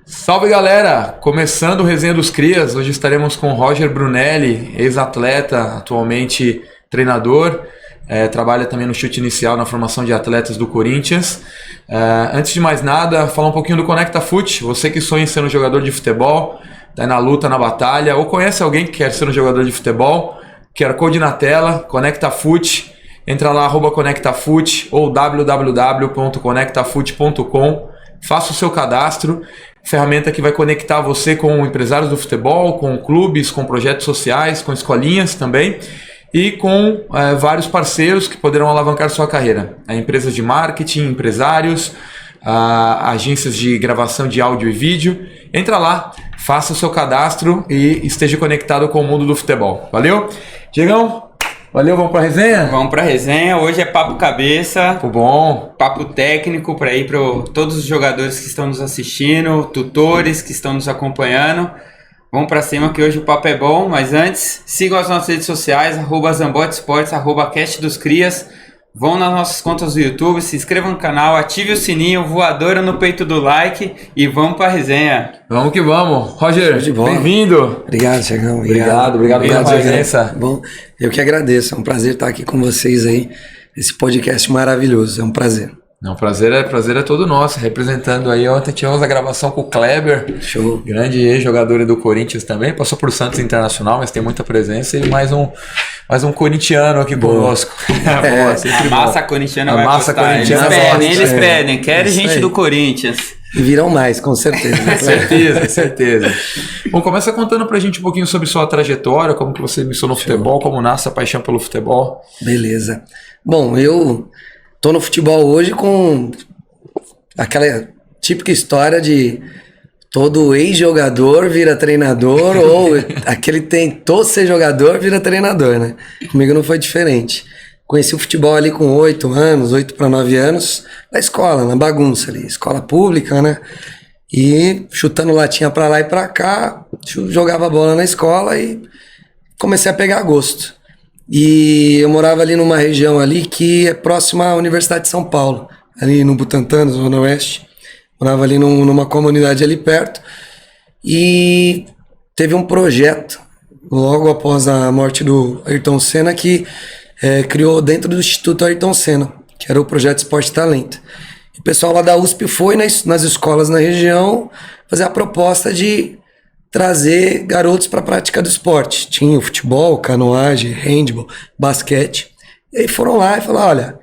Salve galera, começando o Resenha dos Crias, hoje estaremos com Roger Brunelli, ex-atleta, atualmente treinador, trabalha também no chute inicial na formação de atletas do Corinthians. Antes de mais nada, falar um pouquinho do Conecta Fute, você que sonha em ser um jogador de futebol, está na luta, na batalha, ou conhece alguém que quer ser um jogador de futebol, QR Code na tela, Conecta Fute, entra lá, @ConectaFute ou www.conectafute.com, faça o seu cadastro. Ferramenta que vai conectar você com empresários do futebol, com clubes, com projetos sociais, com escolinhas também e com vários parceiros que poderão alavancar sua carreira. Empresas de marketing, empresários, agências de gravação de áudio e vídeo. Entra lá, faça o seu cadastro e esteja conectado com o mundo do futebol. Valeu? Diegão? Valeu, vamos pra resenha? Vamos pra resenha, hoje é papo cabeça, Papo bom, papo técnico para ir para todos os jogadores que estão nos assistindo, tutores que estão nos acompanhando. Vamos pra cima que hoje o papo é bom, mas antes, sigam as nossas redes sociais, @ZamboteSports, @Cast dos Crias. Vão nas nossas contas do YouTube, se inscrevam no canal, ative o sininho, voadora no peito do like e vamos pra resenha. Vamos que vamos. Roger, bem-vindo. Obrigado, Chegão. Obrigado pela presença. Bom, eu que agradeço, é um prazer estar aqui com vocês aí, esse podcast maravilhoso, é um prazer. Não, prazer é todo nosso, representando aí. Ontem tivemos a gravação com o Kleber, Show. Grande ex-jogador do Corinthians também, passou por Santos Internacional, mas tem muita presença, e mais um corintiano aqui conosco. Boa, a massa corintiana vai gostar. Eles pedem, querem gente aí do Corinthians. E virão mais, com certeza. certeza. Bom, começa contando pra gente um pouquinho sobre sua trajetória, como que você iniciou no futebol, como nasce a paixão pelo futebol. Beleza. Bom, eu tô no futebol hoje com aquela típica história de todo ex-jogador vira treinador ou aquele tentou ser jogador vira treinador, né? Comigo não foi diferente. Conheci o futebol ali com 8 para 9 anos, na escola, na bagunça ali, escola pública, né? E chutando latinha pra lá e pra cá, jogava bola na escola e comecei a pegar gosto. E eu morava ali numa região ali que é próxima à Universidade de São Paulo, ali no Butantã, na Zona Oeste. Morava ali numa comunidade ali perto. E teve um projeto, logo após a morte do Ayrton Senna, que criou dentro do Instituto Ayrton Senna, que era o Projeto Esporte e Talento. E o pessoal lá da USP foi nas escolas na região fazer a proposta de trazer garotos para a prática do esporte. Tinha o futebol, canoagem, handball, basquete. E aí foram lá e falaram, olha,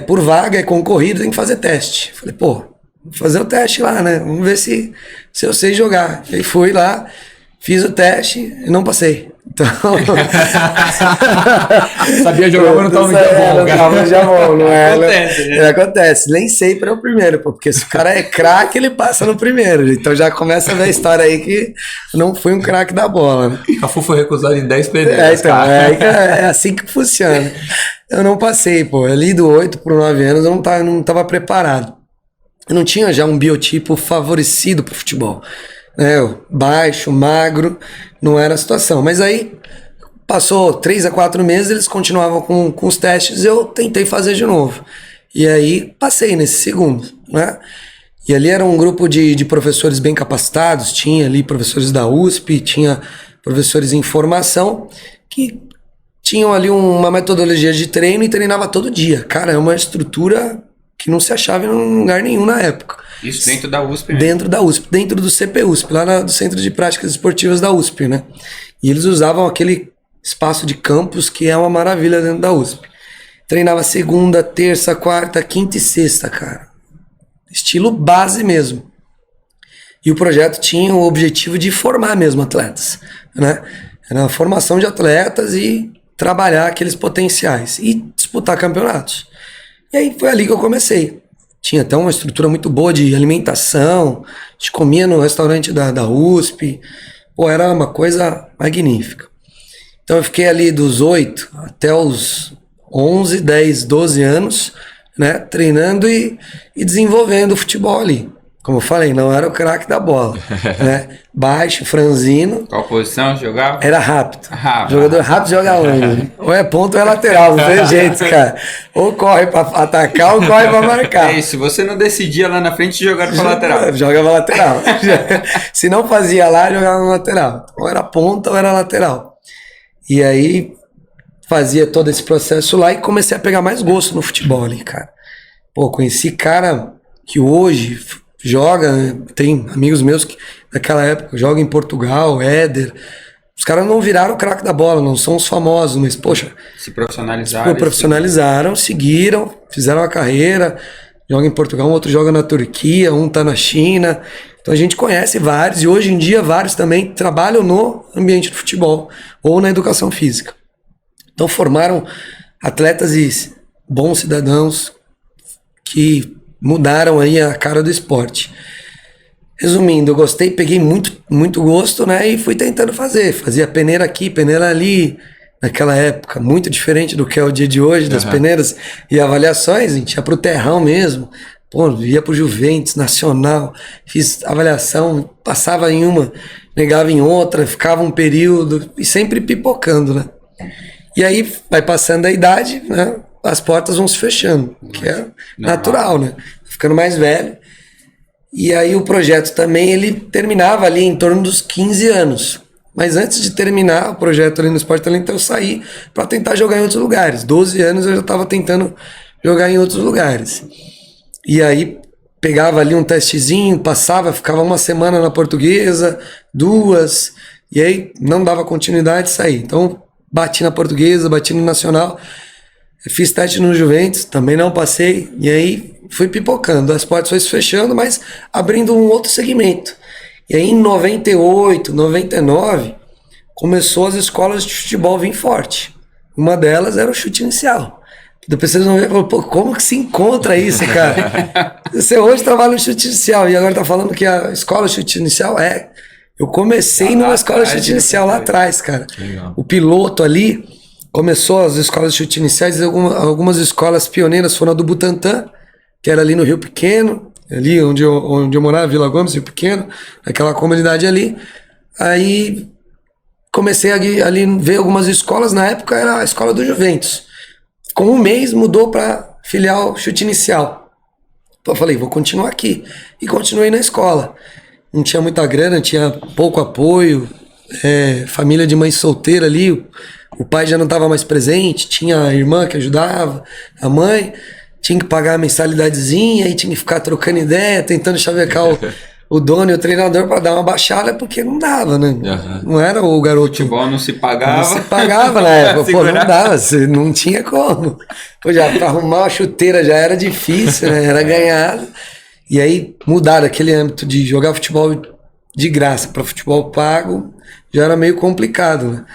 por vaga, é concorrido, tem que fazer teste. Falei, pô, vou fazer o teste lá, né? Vamos ver se eu sei jogar. E aí fui lá, fiz o teste e não passei. Então... Sabia jogar, mas não estava no dia bom. Não estava no dia bom, não é? Acontece, né? Acontece. Nem sempre é o primeiro, porque se o cara é craque, ele passa no primeiro. Então já começa a ver a história aí que não fui um craque da bola, né? Cafu foi recusado em 10 peneiras. Então, é assim que funciona. Eu não passei, pô. Ali do 8 para 9 anos eu não estava preparado. Eu não tinha já um biotipo favorecido para o futebol. Baixo, magro, não era a situação. Mas aí, passou 3 a 4 meses, eles continuavam com os testes, eu tentei fazer de novo. E aí, passei nesse segundo, né? E ali era um grupo de professores bem capacitados, tinha ali professores da USP, tinha professores em formação, que tinham ali uma metodologia de treino e treinava todo dia. Cara, é uma estrutura que não se achava em lugar nenhum na época. Isso dentro da USP, né? Dentro da USP, dentro do CPUSP, lá do Centro de Práticas Esportivas da USP, né? E eles usavam aquele espaço de campus que é uma maravilha dentro da USP. Treinava segunda, terça, quarta, quinta e sexta, cara. Estilo base mesmo. E o projeto tinha o objetivo de formar mesmo atletas, né? Era a formação de atletas e trabalhar aqueles potenciais e disputar campeonatos. E aí foi ali que eu comecei. Tinha até uma estrutura muito boa de alimentação, a gente comia no restaurante da USP, pô, era uma coisa magnífica. Então eu fiquei ali dos 8 até os 11, 10, 12 anos, né, treinando e desenvolvendo o futebol ali. como eu falei, não era o craque da bola, né? Baixo, franzino. Qual posição jogava? Era rápido. Rápido. Jogador rápido joga onde? Ou é ponta ou é lateral, não tem jeito, cara. Ou corre pra atacar ou corre pra marcar. É isso, se você não decidia lá na frente, jogaram pra lateral. Jogava lateral. Se não fazia lá, jogava na lateral. Ou era ponta ou era lateral. E aí fazia todo esse processo lá e comecei a pegar mais gosto no futebol ali, cara. Pô, conheci cara que hoje joga, né? Tem amigos meus que naquela época jogam em Portugal, Éder. Os caras não viraram o craque da bola, não são os famosos, mas, poxa, Se profissionalizaram. profissionalizaram, seguiram, fizeram a carreira, joga em Portugal, um outro joga na Turquia, um tá na China. Então a gente conhece vários, e hoje em dia vários também trabalham no ambiente do futebol ou na educação física. Então formaram atletas e bons cidadãos que mudaram aí a cara do esporte. Resumindo, eu gostei, peguei muito gosto, né? E fui tentando fazer. Fazia peneira aqui, peneira ali. Naquela época, muito diferente do que é o dia de hoje, das peneiras e avaliações. A gente ia pro terrão mesmo. Pô, ia pro Juventus, Nacional. Fiz avaliação, passava em uma, negava em outra, ficava um período e sempre pipocando, né? E aí vai passando a idade, né? As portas vão se fechando, que é natural, né? Ficando mais velho. E aí o projeto também, ele terminava ali em torno dos 15 anos. Mas antes de terminar o projeto ali no Sport Talento, eu saí para tentar jogar em outros lugares. 12 anos eu já estava tentando jogar em outros lugares. E aí pegava ali um testezinho, passava, ficava uma semana na Portuguesa, 2, e aí não dava continuidade e saí. Então bati na Portuguesa, bati no Nacional. Fiz teste no Juventus, também não passei, e aí fui pipocando. As portas foram se fechando, mas abrindo um outro segmento. E aí em 98, 99, começou as escolas de futebol vir forte. Uma delas era o chute inicial. Depois vocês vão ver, pô, como que se encontra isso, cara? Você hoje trabalha no chute inicial e agora tá falando que a escola de chute inicial Eu comecei numa escola de chute inicial lá atrás, cara. Legal. O piloto ali... Começou as escolas de chute iniciais, algumas escolas pioneiras foram a do Butantã, que era ali no Rio Pequeno, ali onde eu morava, Vila Gomes, Rio Pequeno, aquela comunidade ali. Aí comecei ali ver algumas escolas, na época era a escola do Juventus. Com um mês mudou para filial chute inicial. Então eu falei, vou continuar aqui. E continuei na escola. Não tinha muita grana, tinha pouco apoio, família de mãe solteira ali. O pai já não estava mais presente, tinha a irmã que ajudava, a mãe, tinha que pagar a mensalidadezinha e tinha que ficar trocando ideia, tentando chavecar o dono e o treinador para dar uma baixada, porque não dava, né? Não era o garoto. O futebol não se pagava. Não se pagava na época, pô, não dava, não tinha como. Pô, já para arrumar uma chuteira já era difícil, né? Era ganhado. E aí mudaram aquele âmbito de jogar futebol de graça para futebol pago, já era meio complicado, né?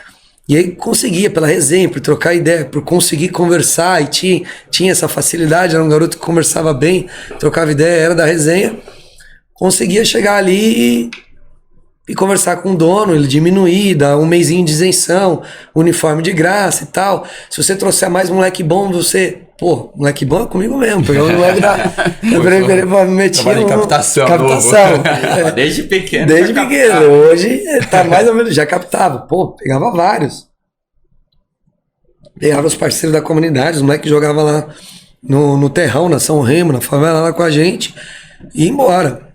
E aí conseguia, pela resenha, por trocar ideia, por conseguir conversar, e tinha essa facilidade, era um garoto que conversava bem, trocava ideia, era da resenha, conseguia chegar ali e conversar com o dono, ele diminuir, dar um mesinho de isenção, uniforme de graça e tal. Se você trouxer mais moleque bom, pô, moleque bom é comigo mesmo, pegar o moleque Trabalho em captação. Desde pequeno. Desde pequeno. Hoje tá mais ou menos, já captava. Pô, pegava vários. Pegava os parceiros da comunidade, os moleques jogavam lá no terrão, na São Remo, na favela lá com a gente, e ia embora.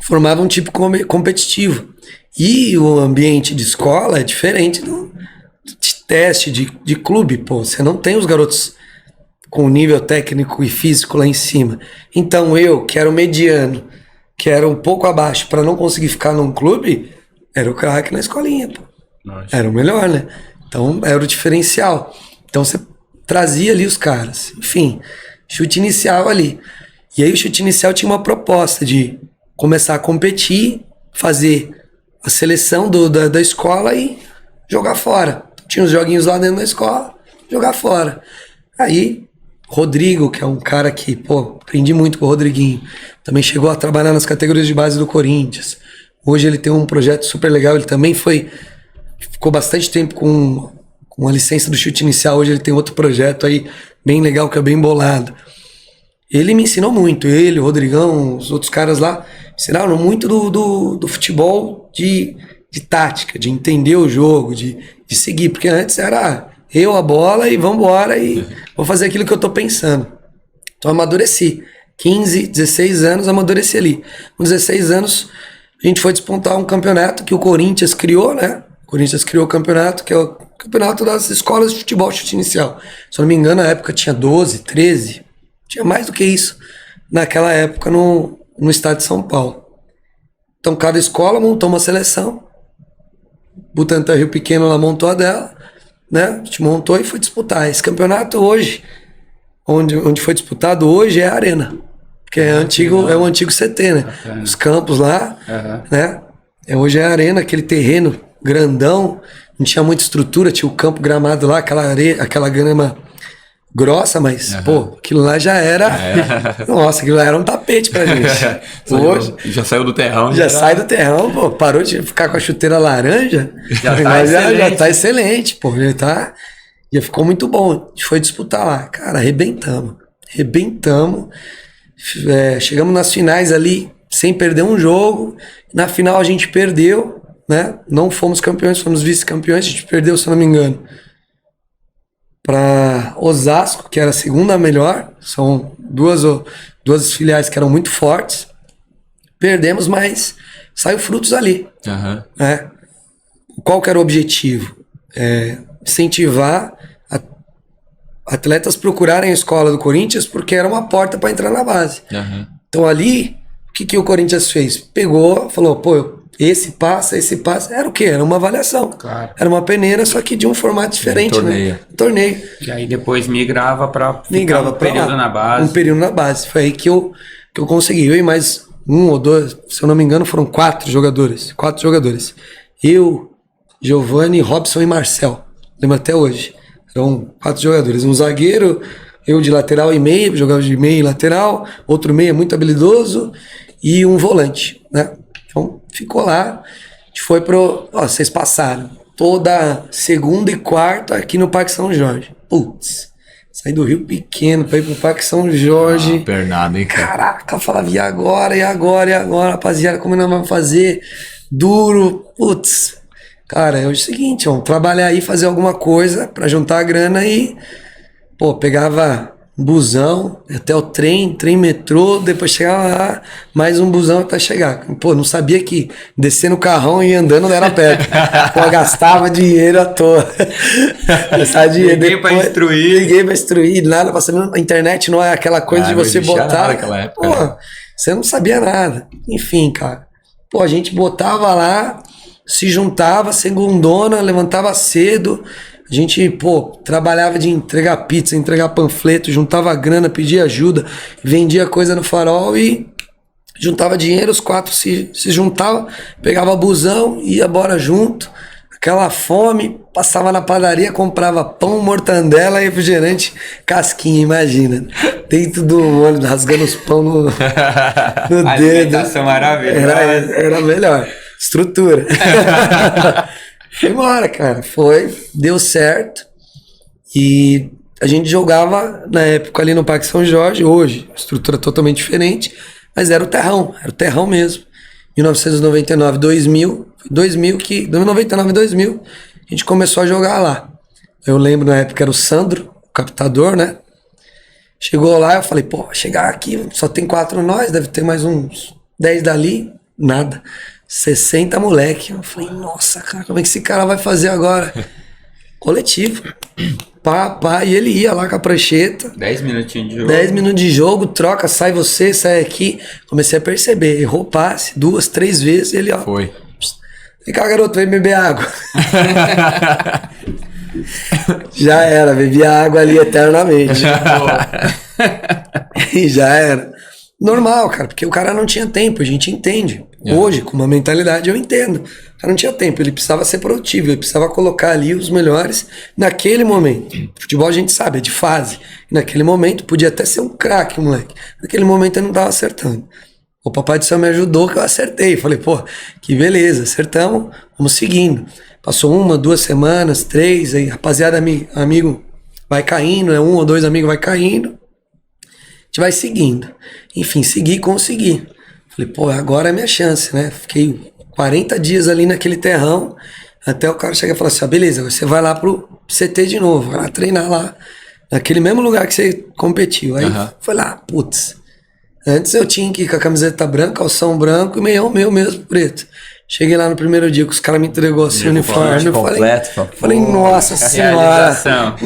Formava um tipo competitivo. E o ambiente de escola é diferente de teste, de clube. Pô, você não tem os garotos com nível técnico e físico lá em cima. Então eu, que era o mediano, que era um pouco abaixo, para não conseguir ficar num clube, era o craque na escolinha, pô. Nossa. Era o melhor, né? Então era o diferencial. Então você trazia ali os caras. Enfim, chute inicial ali. E aí o chute inicial tinha uma proposta de começar a competir, fazer a seleção da escola e jogar fora. Tinha uns joguinhos lá dentro da escola, jogar fora. Aí Rodrigo, que é um cara que, pô, aprendi muito com o Rodriguinho. Também chegou a trabalhar nas categorias de base do Corinthians. Hoje ele tem um projeto super legal. Ele também ficou bastante tempo com a licença do chute inicial. Hoje ele tem outro projeto aí bem legal, que é bem bolado. Ele me ensinou muito, ele, o Rodrigão, os outros caras lá, ensinaram muito do futebol de tática, de entender o jogo, de seguir, porque antes era eu, a bola e vambora e vou fazer aquilo que eu tô pensando. Então amadureci, 15, 16 anos amadureci ali. Com 16 anos a gente foi disputar um campeonato que o Corinthians criou, né? O Corinthians criou o campeonato, que é o campeonato das escolas de futebol chute inicial. Se eu não me engano, na época tinha 12, 13, tinha mais do que isso naquela época no estado de São Paulo. Então cada escola montou uma seleção, Butantã Rio Pequeno lá montou a dela, né? A gente montou e foi disputar. Esse campeonato hoje, onde foi disputado hoje é a Arena, que é o antigo CT, né? Os campos lá, né? Hoje é a Arena, aquele terreno grandão, não tinha muita estrutura, tinha o campo gramado lá, aquela grama grossa, mas, pô, aquilo lá já era. Nossa, aquilo lá era um tapete pra gente. Hoje, já saiu do terrão. Já sai do terrão, pô. Parou de ficar com a chuteira laranja. Já tá excelente, pô. Já ficou muito bom. A gente foi disputar lá. Cara, arrebentamos. Chegamos nas finais ali sem perder um jogo. Na final a gente perdeu, né? Não fomos campeões, fomos vice-campeões. A gente perdeu, se eu não me engano, para Osasco, que era a segunda melhor. São duas filiais que eram muito fortes. Perdemos, mas saiu frutos ali. Né? Qual que era o objetivo? Incentivar atletas procurarem a escola do Corinthians, porque era uma porta para entrar na base. Então ali, o que o Corinthians fez? Pegou, falou, pô, esse passa. Era o quê? Era uma avaliação. Claro. Era uma peneira, só que de um formato diferente, né? Um torneio. E aí depois migrava para um período na base. Um período na base. Foi aí que eu consegui. Eu e mais um ou dois, se eu não me engano, foram 4 jogadores. 4 jogadores. Eu, Giovanni, Robson e Marcel. Lembro até hoje. Eram 4 jogadores. Um zagueiro, eu de lateral e meia, jogava de meia e lateral. Outro meia muito habilidoso. E um volante, né? Então, ficou lá, a gente foi vocês passaram toda segunda e quarta aqui no Parque São Jorge. Putz, saí do Rio Pequeno pra ir pro Parque São Jorge. Pernada, hein, cara? Caraca, eu falava, e agora, rapaziada, como nós vamos fazer? Duro, putz. Cara, é o seguinte, vamos trabalhar aí, fazer alguma coisa pra juntar a grana e, pô, pegava busão, até o trem metrô, depois chegava lá, mais um busão até chegar. Pô, não sabia que descer no carrão e andando não era perto. Pô, gastava dinheiro à toa. Ninguém pra instruir. Nada pra saber. A internet não é aquela coisa de você botar. Época, pô, você não sabia nada. Enfim, cara. Pô, a gente botava lá, se juntava, segundona, levantava cedo. A gente, pô, trabalhava de entregar pizza, entregar panfleto, juntava grana, pedia ajuda, vendia coisa no farol e juntava dinheiro, os 4 se juntavam, pegava busão, ia embora junto, aquela fome, passava na padaria, comprava pão, mortandela e refrigerante, casquinha, imagina, dentro do olho, rasgando os pão no dedo. Alimentação maravilhosa. Era melhor, estrutura. Foi embora, cara. Deu certo. E a gente jogava na época ali no Parque São Jorge. Hoje, estrutura totalmente diferente, mas era o terrão mesmo. 1999, 99 e 2000, a gente começou a jogar lá. Eu lembro na época era o Sandro, o captador, né? Chegou lá, eu falei, pô, chegar aqui, só tem 4 nós, deve ter mais uns 10 dali. Nada. 60 moleque. Eu falei, nossa, cara, como é que esse cara vai fazer agora? Coletivo. Pá, e ele ia lá com a prancheta. 10 minutinhos de jogo. 10 minutos de jogo, troca, sai você, sai aqui. Comecei a perceber, errou passe 2, 3 vezes, ele, ó. Foi. Vem cá, garoto, vem beber água. Já era, bebia água ali eternamente. E já era. Normal, cara, porque o cara não tinha tempo, a gente entende. Hoje, com uma mentalidade, eu entendo. O cara não tinha tempo, ele precisava ser produtivo, ele precisava colocar ali os melhores naquele momento. Futebol a gente sabe, é de fase. Naquele momento, podia até ser um craque, moleque. Naquele momento eu não tava acertando. O Papai do Céu me ajudou que eu acertei. Falei, pô, que beleza, acertamos, vamos seguindo. Passou 1, 2 semanas, 3, aí rapaziada, amigo vai caindo, 1 ou 2 amigos vai caindo. gente vai seguindo. Enfim, consegui. Falei, pô, agora é a minha chance, né? Fiquei 40 dias ali naquele terrão, até o cara chegar e falar assim, beleza, você vai lá pro CT de novo, vai lá treinar lá, naquele mesmo lugar que você competiu. Aí foi lá, putz. Antes eu tinha que ir com a camiseta branca, calção branco e meião meu mesmo preto. Cheguei lá no primeiro dia que os caras me entregou assim o uniforme. Eu falei, nossa senhora.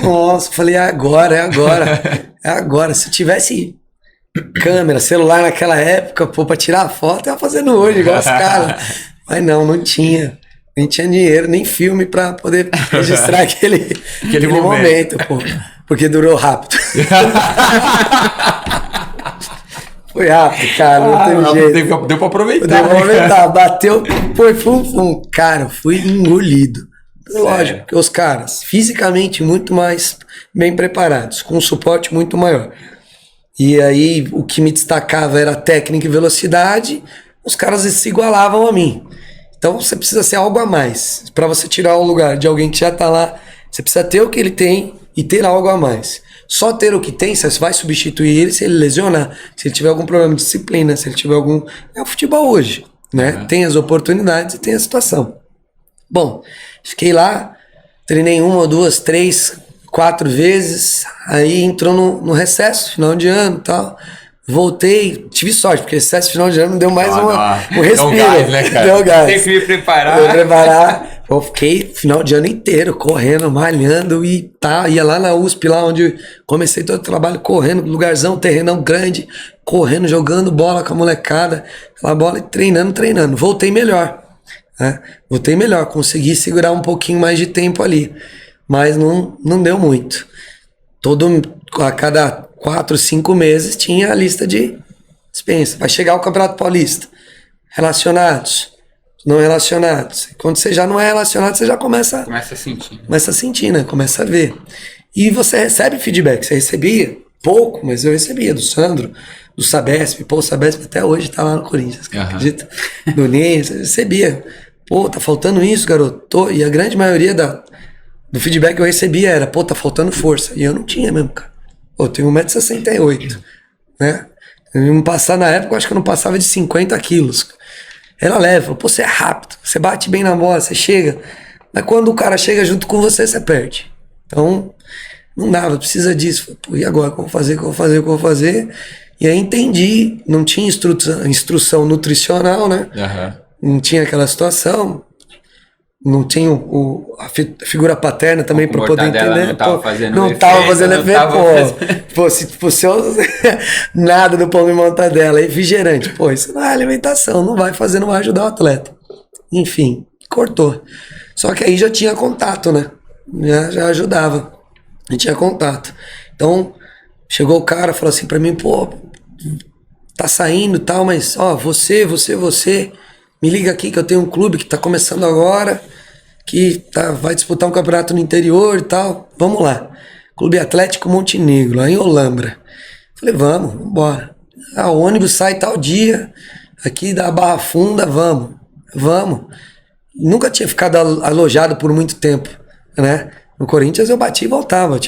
Nossa, falei, é agora. É agora. Se tivesse câmera, celular naquela época, pô, pra tirar a foto, eu ia fazendo hoje, igual os caras. Mas não tinha. Nem tinha dinheiro, nem filme pra poder registrar aquele momento, pô. Porque durou rápido. Foi rápido, cara, não teve jeito. Deu pra aproveitar. Deu pra aproveitar, bateu, foi fum. Cara, fui engolido. Lógico, porque os caras, fisicamente muito mais bem preparados, com um suporte muito maior. E aí, o que me destacava era técnica e velocidade, os caras se igualavam a mim. Então, você precisa ser algo a mais. Para você tirar o lugar de alguém que já tá lá, você precisa ter o que ele tem e ter algo a mais. Só ter o que tem, você vai substituir ele se ele lesionar, se ele tiver algum problema de disciplina, se ele tiver algum... É o futebol hoje, né? Tem as oportunidades e tem a situação. Bom, fiquei lá, treinei 1, 2, 3, 4 vezes, aí entrou no recesso, final de ano e tal. Voltei, tive sorte, porque recesso final de ano deu mais um respiro. Deu gás, né, cara? Deu gás. Tem que me preparar. Eu fiquei final de ano inteiro correndo, malhando e tá, ia lá na USP, lá onde comecei todo o trabalho, correndo, lugarzão, terrenão grande, correndo, jogando bola com a molecada, aquela bola e treinando. Voltei melhor, né? Consegui segurar um pouquinho mais de tempo ali, mas não deu muito. A cada 4, 5 meses tinha a lista de dispensa. Vai chegar o Campeonato Paulista. Relacionados, não relacionados. Quando você já não é relacionado, você já começa a sentir. Começa a sentir, né? Começa a ver. E você recebe feedback. Você recebia pouco, mas eu recebia do Sandro, do Sabesp. Pô, o Sabesp até hoje tá lá no Corinthians, acredita? Do Ney, você recebia. Pô, tá faltando isso, garoto. E a grande maioria do feedback que eu recebia era, pô, tá faltando força. E eu não tinha mesmo, cara. Pô, eu tenho 1,68 m, né? Eu não passar na época, eu acho que eu não passava de 50 quilos. Ela leva, pô, você é rápido, você bate bem na bola, você chega. Mas quando o cara chega junto com você, você perde. Então, não dava, precisa disso. Pô, e agora? Como vou fazer? E aí entendi, não tinha instrução nutricional, né? Não tinha aquela situação. Não tinha a figura paterna também para poder entender. Não tava fazendo efeito. Pô, se fosse nada do pão de mortadela, refrigerante. Pô, isso não é alimentação, não vai ajudar o atleta. Enfim, cortou. Só que aí já tinha contato, né? Já ajudava. A gente tinha contato. Então, chegou o cara, falou assim para mim, pô, tá saindo e tal, mas, ó, você, me liga aqui que eu tenho um clube que tá começando agora, que vai disputar um campeonato no interior e tal. Vamos lá. Clube Atlético Montenegro, lá em Olambra. Falei, vamos embora. O ônibus sai tal dia, aqui da Barra Funda, vamos. Nunca tinha ficado alojado por muito tempo, né? No Corinthians eu bati e voltava.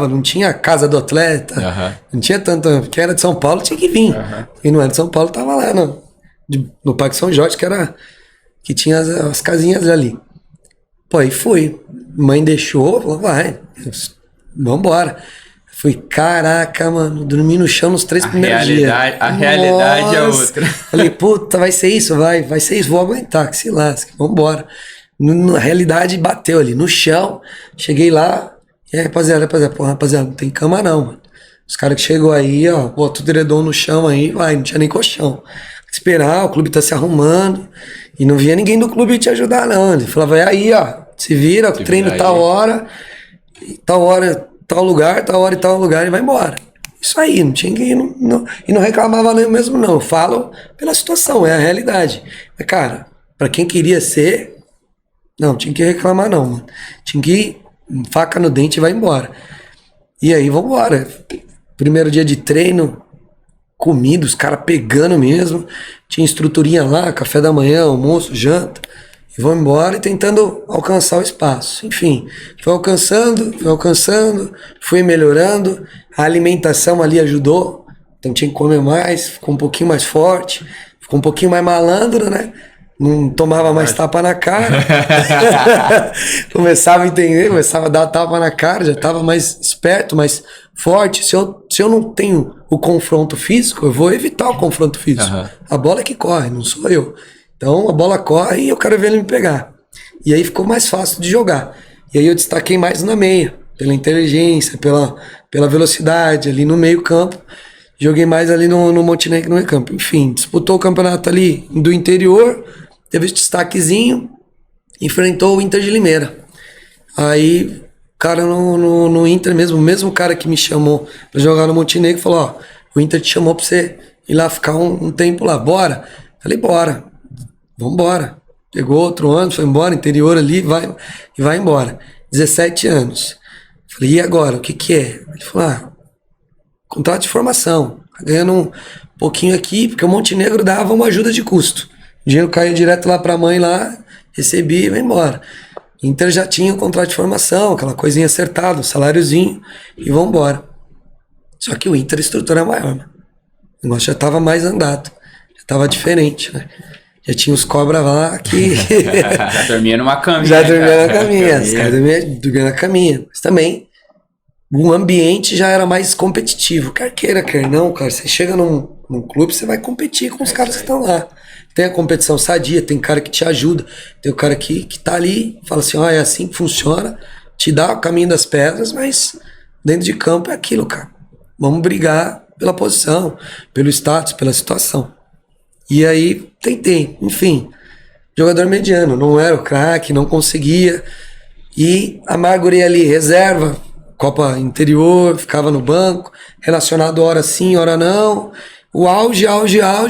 Não tinha casa do atleta, não tinha tanto. Quem era de São Paulo tinha que vir. E não era de São Paulo, tava lá no Parque São Jorge, que tinha as casinhas ali. Pô, aí fui. Mãe deixou, falou, vai, vambora. Fui, caraca, mano, dormi no chão nos 3 primeiros dias. A realidade é outra. Falei, puta, vai ser isso, vou aguentar, que se lasque, vambora. Na realidade, bateu ali no chão, cheguei lá, e aí, rapaziada, não tem cama não, mano. Os caras que chegou aí, ó, pô, tudo redondou no chão aí, não tinha nem colchão. Esperar, o clube tá se arrumando, e não via ninguém do clube te ajudar não. Ele falava, aí, ó, se vira, treino tal hora, tal lugar, e vai embora. Isso aí, não tinha ninguém, e não reclamava nem mesmo não. Eu falo pela situação, é a realidade. Mas, cara, pra quem queria ser, não tinha que reclamar não, mano. Tinha que ir, faca no dente e vai embora. E aí, vambora. Primeiro dia de treino, comida, os caras pegando mesmo. Tinha estruturinha lá, café da manhã, almoço, janta. E vão embora e tentando alcançar o espaço. Enfim, fui alcançando, fui melhorando. A alimentação ali ajudou. Então tinha que comer mais, ficou um pouquinho mais forte, ficou um pouquinho mais malandro, né? Não tomava mais tapa na cara. Começava a entender, começava a dar tapa na cara, já estava mais esperto, mais forte. Se eu não tenho o confronto físico, eu vou evitar o confronto físico. Uhum. A bola é que corre, não sou eu. Então a bola corre e eu quero ver ele me pegar. E aí ficou mais fácil de jogar. E aí eu destaquei mais na meia, pela inteligência, pela velocidade ali no meio campo. Joguei mais ali no Montenegro no meio campo. Enfim, disputou o campeonato ali do interior, teve esse destaquezinho, enfrentou o Inter de Limeira. Aí o cara no Inter mesmo, o mesmo cara que me chamou pra jogar no Montenegro, falou, ó, o Inter te chamou pra você ir lá ficar um tempo lá, bora? Falei, bora, vambora. Pegou outro ano, foi embora, interior ali, vai embora. 17 anos. Falei, e agora, o que é? Ele falou, contrato de formação, tá ganhando um pouquinho aqui, porque o Montenegro dava uma ajuda de custo. O dinheiro caía direto lá pra mãe lá, recebia e vai embora. Inter já tinha o contrato de formação, aquela coisinha acertada, um saláriozinho, e vão embora. Só que o Inter, a estrutura é maior, né? O negócio já tava mais andado, já tava diferente, né? Já tinha os cobras lá que... Já dormia numa caminha. Já dormia na caminha, os caras dormiam na caminha. Mas também, o ambiente já era mais competitivo. Quer queira, quer não, cara. Você chega num clube, você vai competir com os caras que estão lá. Tem a competição sadia, tem cara que te ajuda, tem o cara que tá ali, fala assim, é assim que funciona, te dá o caminho das pedras, mas dentro de campo é aquilo, cara. Vamos brigar pela posição, pelo status, pela situação. E aí, tentei, enfim, jogador mediano, não era o craque, não conseguia, e amargurei ali, reserva, Copa Interior, ficava no banco, relacionado hora sim, hora não. O auge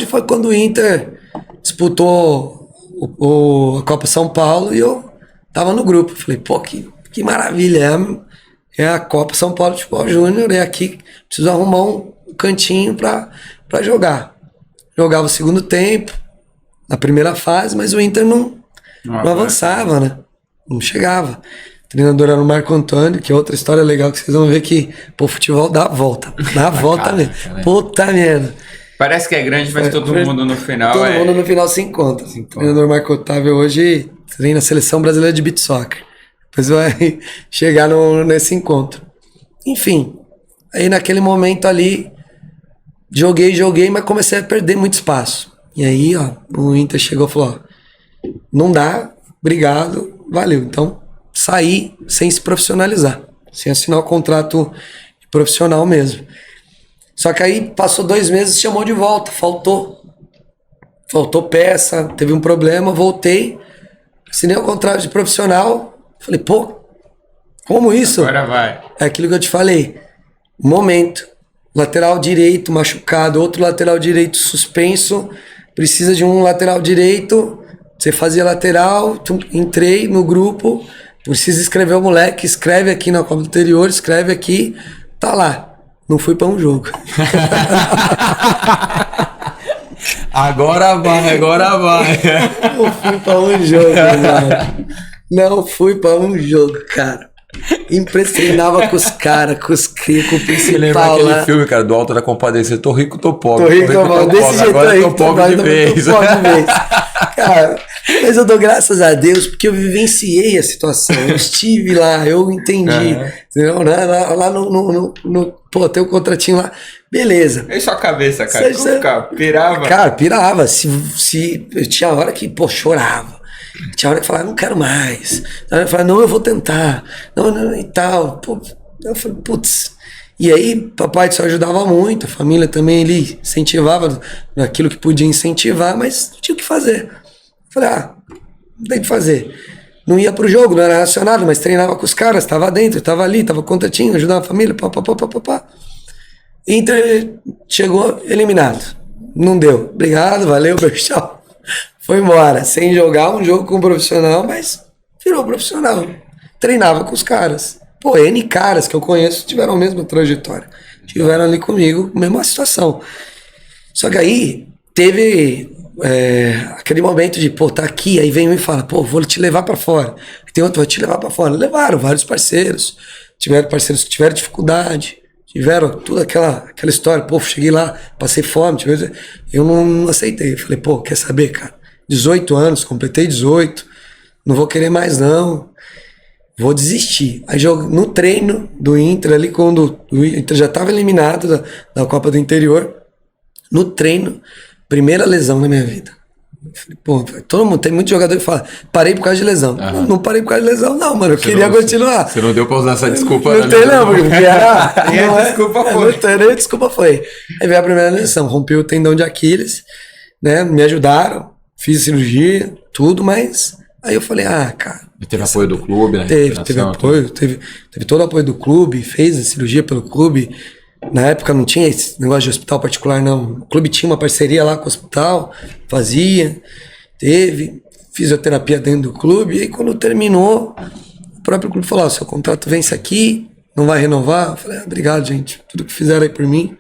foi quando o Inter disputou a Copa São Paulo e eu tava no grupo. Falei, pô, que maravilha, é a Copa São Paulo de Futebol Júnior, é aqui, preciso arrumar um cantinho pra jogar. Jogava o segundo tempo, na primeira fase, mas o Inter não avançava, né? Não chegava. O treinador era o Marco Antônio, que é outra história legal que vocês vão ver que, pô, o futebol dá a volta. Dá a volta mesmo. Puta merda. Parece que é grande, mas todo mundo no final todo mundo no final se encontra. O treinador Marco Otávio hoje treina a Seleção Brasileira de Beach Soccer. Depois vai chegar nesse encontro. Enfim, aí naquele momento ali, joguei, mas comecei a perder muito espaço. E aí, ó, o Inter chegou e falou, ó, não dá, obrigado, valeu. Então, saí sem se profissionalizar, sem assinar o contrato profissional mesmo. Só que aí, passou 2 meses, chamou de volta, faltou peça, teve um problema, voltei, assinei o contrato de profissional, falei, pô, como isso? Agora vai. É aquilo que eu te falei, momento. Lateral direito machucado, outro lateral direito suspenso, precisa de um lateral direito, você fazia lateral, entrei no grupo, precisa escrever o moleque, escreve aqui na Copa anterior, escreve aqui, tá lá. Não fui pra um jogo. Agora vai. Não fui pra um jogo, mano. Não fui pra um jogo, cara. Impressionava com os caras, com o principal. Lembra aquele lá. filme, cara, do Alto da Compadecida? Tô rico, tô pobre. Tô rico, tô pobre. Desse jeito agora aí, tô pobre de vez. Cara, mas eu dou graças a Deus porque eu vivenciei a situação. Eu estive lá, eu entendi. Entendeu? Lá no pô, tem um contratinho lá. Beleza. E sua cabeça, cara? Como ficava? Pirava? Cara, pirava. Se eu tinha hora que, pô, chorava. Tinha hora que falava, não quero mais. Tinha hora que falava, não, eu vou tentar. Não, e tal. Pô, eu falei, putz. E aí, papai do céu ajudava muito, a família também, ele incentivava naquilo que podia incentivar, mas não tinha o que fazer. Eu falei, não tem o que fazer. Não ia pro jogo, não era relacionado, mas treinava com os caras, estava dentro, estava ali, estava contratinho, ajudava a família, pá. Inter chegou eliminado. Não deu. Obrigado, valeu, tchau. Foi embora, sem jogar um jogo com um profissional, mas virou profissional. Treinava com os caras. Pô, N caras que eu conheço tiveram a mesma trajetória. Tiveram ali comigo, mesma situação. Só que aí teve aquele momento de, pô, tá aqui, aí vem um e fala, pô, vou te levar pra fora. Tem outro, vai te levar pra fora. Levaram vários parceiros. Tiveram parceiros que tiveram dificuldade. tiveram toda aquela história, pô, cheguei lá, passei fome, eu não aceitei. Eu falei, pô, quer saber, cara? 18 anos, completei 18, não vou querer mais não, vou desistir. Aí no treino do Inter ali, quando o Inter já estava eliminado da Copa do Interior, no treino, primeira lesão na minha vida. Eu falei, pô, todo mundo, tem muito jogador que fala, parei por causa de lesão. Não parei por causa de lesão, não, mano. Eu queria continuar. Você não deu pra usar essa desculpa, não tem, não, porque era. Desculpa desculpa foi. Aí veio a primeira lesão, rompi o tendão de Aquiles, né? Me ajudaram, fiz cirurgia, tudo, mas. Aí eu falei, cara. E teve apoio do clube, né? Teve apoio, teve todo o apoio do clube, fez a cirurgia pelo clube. Na época não tinha esse negócio de hospital particular, não. O clube tinha uma parceria lá com o hospital, fazia, teve fisioterapia dentro do clube. E aí quando terminou, o próprio clube falou, seu contrato vence aqui, não vai renovar. Eu falei, obrigado, gente, tudo que fizeram aí por mim,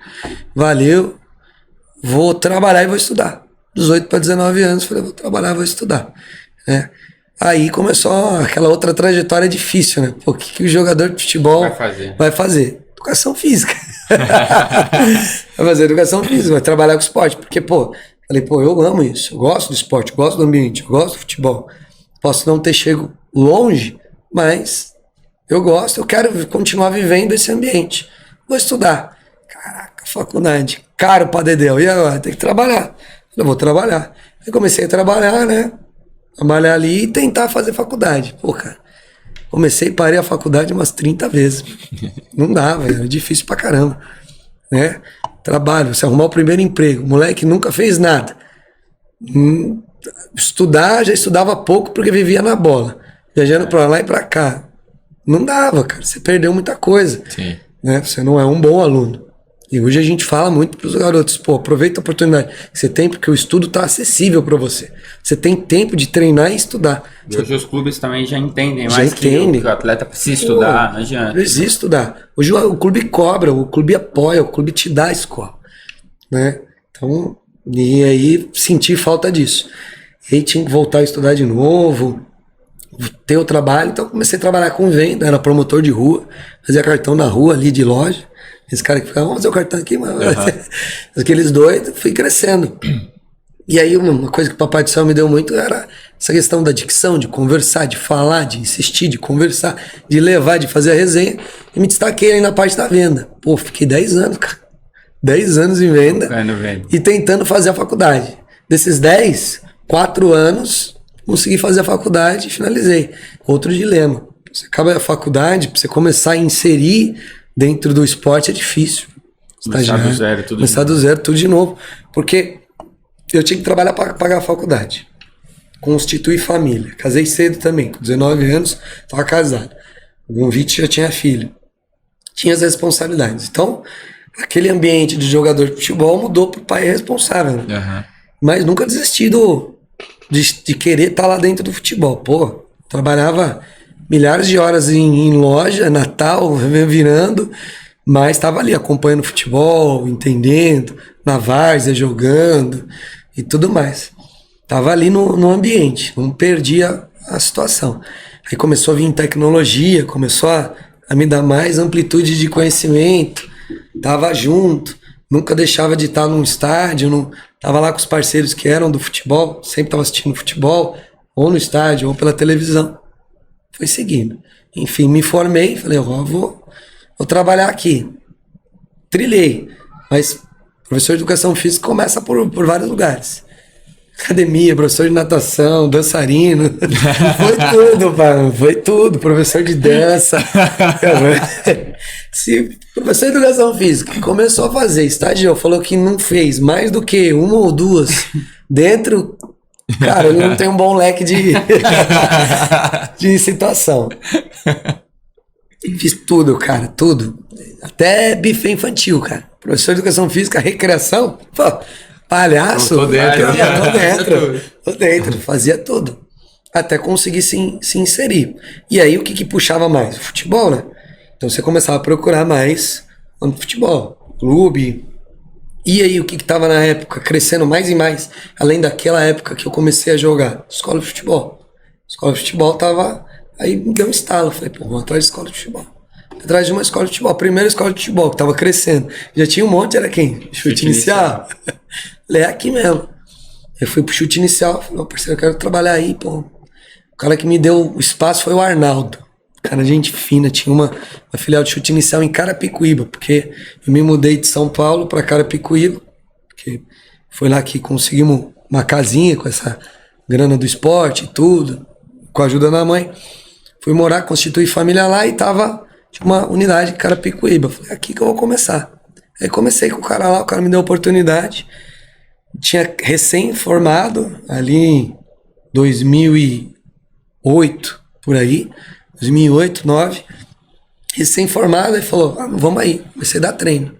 valeu, vou trabalhar e vou estudar. 18 para 19 anos, falei, vou trabalhar e vou estudar. Aí começou aquela outra trajetória difícil, né? Pô, o que o jogador de futebol vai fazer? Educação física. Vai fazer educação física, vai trabalhar com esporte. Porque, falei, eu amo isso. Eu gosto do esporte, eu gosto do ambiente, eu gosto do futebol. Posso não ter chego longe, mas eu gosto, eu quero continuar vivendo esse ambiente. Vou estudar. Caraca, faculdade, caro pra dedéu. E agora? Tem que trabalhar. Eu vou trabalhar. Aí comecei a trabalhar, né? Trabalhar ali e tentar fazer faculdade. Cara. Comecei e parei a faculdade umas 30 vezes. Não dava, era difícil pra caramba. Né? Trabalho, você arrumar o primeiro emprego. O moleque nunca fez nada. Estudar, já estudava pouco porque vivia na bola. Viajando pra lá e pra cá. Não dava, cara. Você perdeu muita coisa. Sim. Né? Você não é um bom aluno. E hoje a gente fala muito pros garotos, aproveita a oportunidade que você tem, porque o estudo tá acessível para você. Você tem tempo de treinar e estudar. E hoje os clubes também já entendem mais que o atleta precisa estudar, não adianta. Precisa estudar. Hoje o clube cobra, o clube apoia, o clube te dá a escola. Né? Então, e aí senti falta disso. E aí tinha que voltar a estudar de novo, ter o trabalho. Então comecei a trabalhar com venda, era promotor de rua, fazia cartão na rua ali de loja. Esse cara que ficava, vamos fazer o cartão aqui, mano. Aqueles doidos, fui crescendo. E aí uma coisa que o Papai do Céu me deu muito era essa questão da dicção, de conversar, de falar, de insistir, de conversar, de levar, de fazer a resenha. E me destaquei aí na parte da venda. Fiquei 10 anos, cara. 10 anos em venda e tentando fazer a faculdade. Desses 10, 4 anos, consegui fazer a faculdade e finalizei. Outro dilema. Você acaba a faculdade, pra você começar a inserir dentro do esporte é difícil. Começar do zero, tudo de novo. Porque eu tinha que trabalhar para pagar a faculdade. Constituir família. Casei cedo também, com 19 anos, estava casado. Com 20 já tinha filho. Tinha as responsabilidades. Então, aquele ambiente de jogador de futebol mudou para o pai responsável. Né? Uhum. Mas nunca desisti de querer estar lá dentro do futebol. Trabalhava milhares de horas em loja, Natal, virando, mas estava ali acompanhando futebol, entendendo, na várzea, jogando e tudo mais. Estava ali no ambiente, não perdia a situação. Aí começou a vir tecnologia, começou a me dar mais amplitude de conhecimento, estava junto, nunca deixava de estar num estádio, estava lá com os parceiros que eram do futebol, sempre estava assistindo futebol, ou no estádio, ou pela televisão. Foi seguindo. Enfim, me formei, falei, vou trabalhar aqui. Trilhei. Mas professor de educação física começa por vários lugares. Academia, professor de natação, dançarino. Foi tudo, pai. Foi tudo. Professor de dança. Se professor de educação física começou a fazer, estagiou, falou que não fez mais do que uma ou duas dentro... Cara, ele não tem um bom leque de situação. Fiz tudo, cara, tudo. Até buffet infantil, cara. Professor de educação física, recreação, palhaço. Tô dentro, fazia tudo. Até conseguir se inserir. E aí, o que puxava mais? O futebol, né? Então, você começava a procurar mais no futebol. Clube. E aí, o que estava na época, crescendo mais e mais, além daquela época que eu comecei a jogar? Escola de futebol. Escola de futebol tava... Aí me deu um estalo, falei, vamos atrás de escola de futebol. atrás de uma escola de futebol. A primeira escola de futebol, que tava crescendo. Já tinha um monte, era quem? Chute inicial. Falei, é aqui mesmo. Eu fui pro chute inicial, falei, parceiro, eu quero trabalhar aí, pô. O cara que me deu o espaço foi o Arnaldo. Cara, gente fina, tinha uma filial de chute inicial em Carapicuíba, porque eu me mudei de São Paulo para Carapicuíba, porque foi lá que conseguimos uma casinha com essa grana do esporte e tudo, com a ajuda da mãe. Fui morar, constituir família lá e tinha uma unidade em Carapicuíba. Falei, aqui que eu vou começar. Aí comecei com o cara lá, o cara me deu a oportunidade. Tinha recém-formado, ali em 2008, por aí, 2008, 2009, recém-formado, e falou, vamos aí, comecei a dar treino.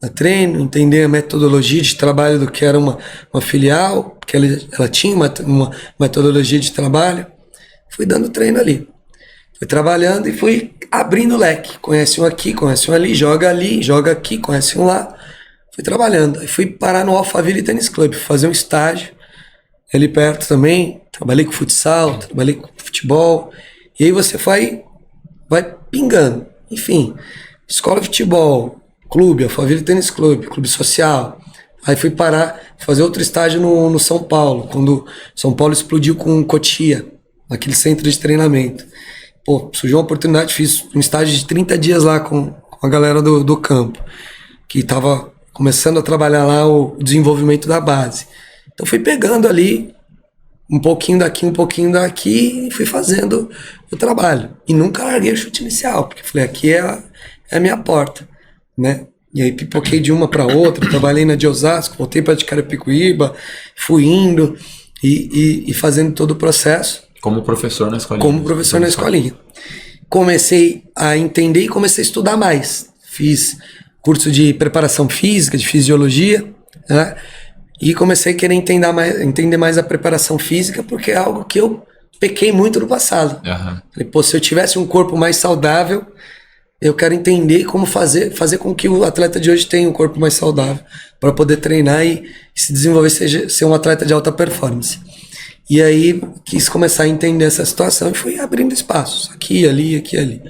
Dar treino, entender a metodologia de trabalho do que era uma filial, porque ela tinha uma metodologia de trabalho. Fui dando treino ali. Fui trabalhando e fui abrindo o leque. Conhece um aqui, conhece um ali, joga aqui, conhece um lá. Fui trabalhando. Aí fui parar no Alphaville Tênis Club, fazer um estágio ali perto também. Trabalhei com futsal, trabalhei com futebol. E aí você vai pingando. Enfim, escola de futebol, clube, Alphaville Tênis Club, clube social. Aí fui fazer outro estágio no São Paulo, quando São Paulo explodiu com Cotia, naquele centro de treinamento. Pô, surgiu uma oportunidade, fiz um estágio de 30 dias lá com a galera do campo, que estava começando a trabalhar lá o desenvolvimento da base. Então fui pegando ali um pouquinho daqui e fui fazendo o trabalho. E nunca larguei o chute inicial, porque falei, aqui é a minha porta, né? E aí pipoquei de uma para outra, trabalhei na de Osasco, voltei para de Carapicuíba, fui indo e fazendo todo o processo. Como professor na escolinha. Como professor na escolinha. Comecei a entender e comecei a estudar mais. Fiz curso de preparação física, de fisiologia, né? E comecei a querer entender mais a preparação física, porque é algo que eu pequei muito no passado. Uhum. Falei, pô, se eu tivesse um corpo mais saudável, eu quero entender como fazer com que o atleta de hoje tenha um corpo mais saudável, para poder treinar e se desenvolver, ser um atleta de alta performance. E aí quis começar a entender essa situação e fui abrindo espaços, aqui, ali.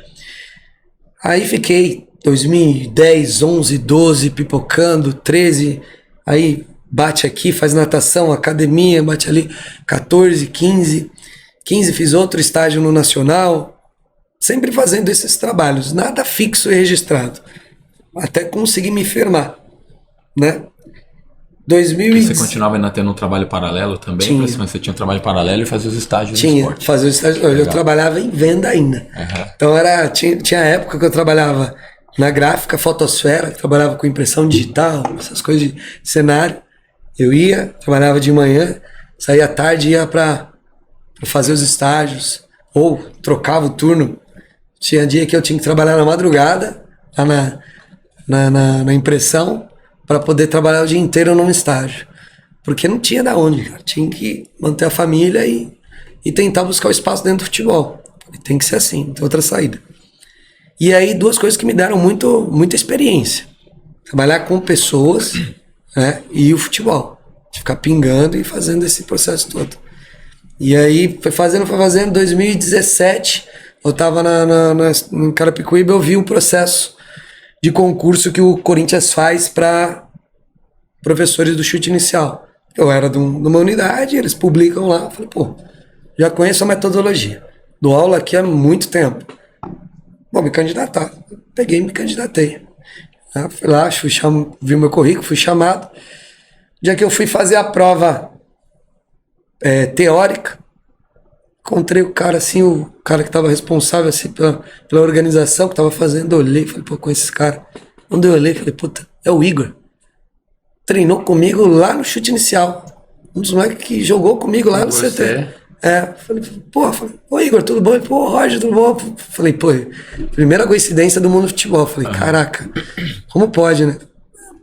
Aí fiquei 2010, 11, 12, pipocando, 13, aí bate aqui, faz natação, academia, bate ali, 14, 15 fiz outro estágio no Nacional, sempre fazendo esses trabalhos, nada fixo e registrado, até conseguir me firmar, né? Você continuava ainda tendo um trabalho paralelo também? Tinha. Você tinha um trabalho paralelo e fazia os estágios no esporte? Fazia os estágios. Eu trabalhava em venda ainda. Uhum. Então tinha época que eu trabalhava na gráfica, fotosfera, que trabalhava com impressão digital, essas coisas de cenário. Eu trabalhava de manhã, saía à tarde e ia para fazer os estágios, ou trocava o turno. Tinha dia que eu tinha que trabalhar na madrugada, lá na impressão, para poder trabalhar o dia inteiro num estágio. Porque não tinha da onde, cara. Tinha que manter a família e tentar buscar o espaço dentro do futebol. Tem que ser assim, não tem outra saída. E aí, duas coisas que me deram muita experiência. Trabalhar com pessoas, né, e o futebol. Ficar pingando e fazendo esse processo todo. E aí, foi fazendo. 2017, eu tava em Carapicuíba, eu vi um processo de concurso que o Corinthians faz para professores do chute inicial. Eu era de uma unidade, eles publicam lá. Eu falei, pô, já conheço a metodologia. Dou aula aqui há muito tempo. Vou me candidatar. Peguei e me candidatei. Fui lá, vi o meu currículo, fui chamado. No dia que eu fui fazer a prova teórica, encontrei o cara assim, o cara que estava responsável assim, pela organização que estava fazendo. Eu olhei, falei, pô, com esses caras. Quando eu olhei, falei, puta, é o Igor. Treinou comigo lá no chute inicial. Um dos moleques que jogou comigo lá no CT. Falei, pô, Igor, tudo bom? Ele, pô, Roger, tudo bom? Falei, pô, primeira coincidência do mundo do futebol. Falei, caraca, como pode, né?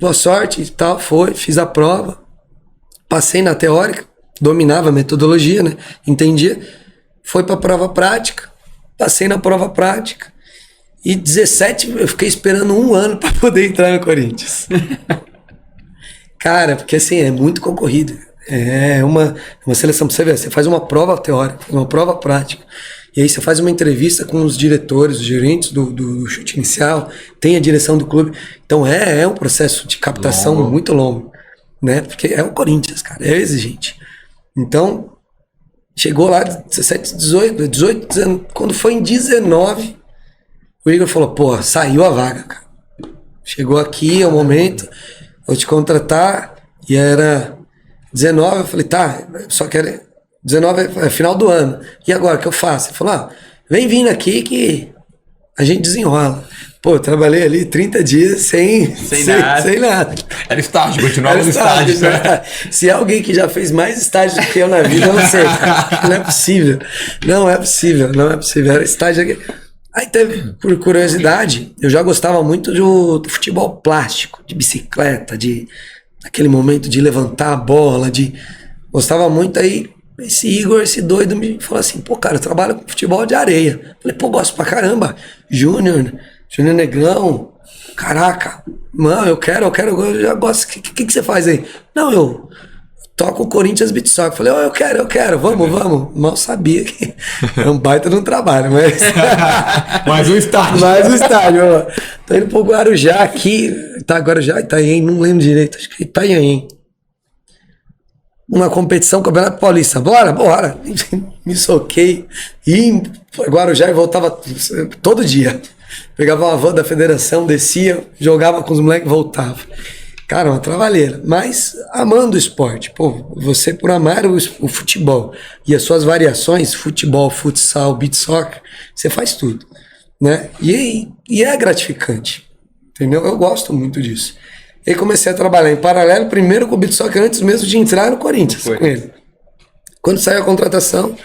Boa sorte e tal, fiz a prova, passei na teórica, dominava a metodologia, né? Entendia. Foi pra prova prática, passei na prova prática. E 17, eu fiquei esperando 1 ano pra poder entrar no Corinthians. Cara, porque assim, é muito concorrido. É uma seleção pra você ver. Você faz uma prova teórica, uma prova prática. E aí você faz uma entrevista com os diretores, os gerentes do chute inicial, tem a direção do clube. Então é um processo de captação muito longo, né? Porque é o Corinthians, cara, é exigente. Então, chegou lá 17, 18, 19, quando foi em 19, o Igor falou, pô, saiu a vaga, cara. Chegou aqui, é o momento, vou te contratar, e era 19, eu falei, tá, só quero... 19 é final do ano. E agora, o que eu faço? Ele falou, vem vindo aqui que a gente desenrola. Pô, eu trabalhei ali 30 dias sem nada. Era estágio, continuava no estágio. Né? Se é alguém que já fez mais estágio do que eu na vida, eu não sei, cara. Não é possível. Não é possível. Era estágio aqui. Aí teve, por curiosidade, eu já gostava muito do futebol plástico, de bicicleta, aquele momento de levantar a bola, gostava muito. Aí esse Igor, esse doido, me falou assim, pô, cara, eu trabalho com futebol de areia. Falei, pô, gosto pra caramba. Júnior Negrão, caraca, mano, eu já gosto. O que você faz aí? Não, eu toco o Corinthians Beach Soccer. Falei, eu quero, vamos. Mal sabia que é um baita de um trabalho, mas... Mais um estágio. Ó. Tô indo pro Guarujá aqui, Guarujá, Itanhaém, não lembro direito, acho que é Itanhaém. Uma competição, Campeonato Paulista. Bora. Me soquei. E Guarujá e voltava todo dia. Pegava uma van da federação, descia, jogava com os moleques e voltava. Cara, uma trabalheira. Mas amando o esporte. Pô, você por amar o futebol e as suas variações, futebol, futsal, beach soccer, você faz tudo, né? E é gratificante. Entendeu? Eu gosto muito disso. E aí comecei a trabalhar em paralelo, primeiro com o beach soccer, antes mesmo de entrar no Corinthians com ele. Quando saiu a contratação,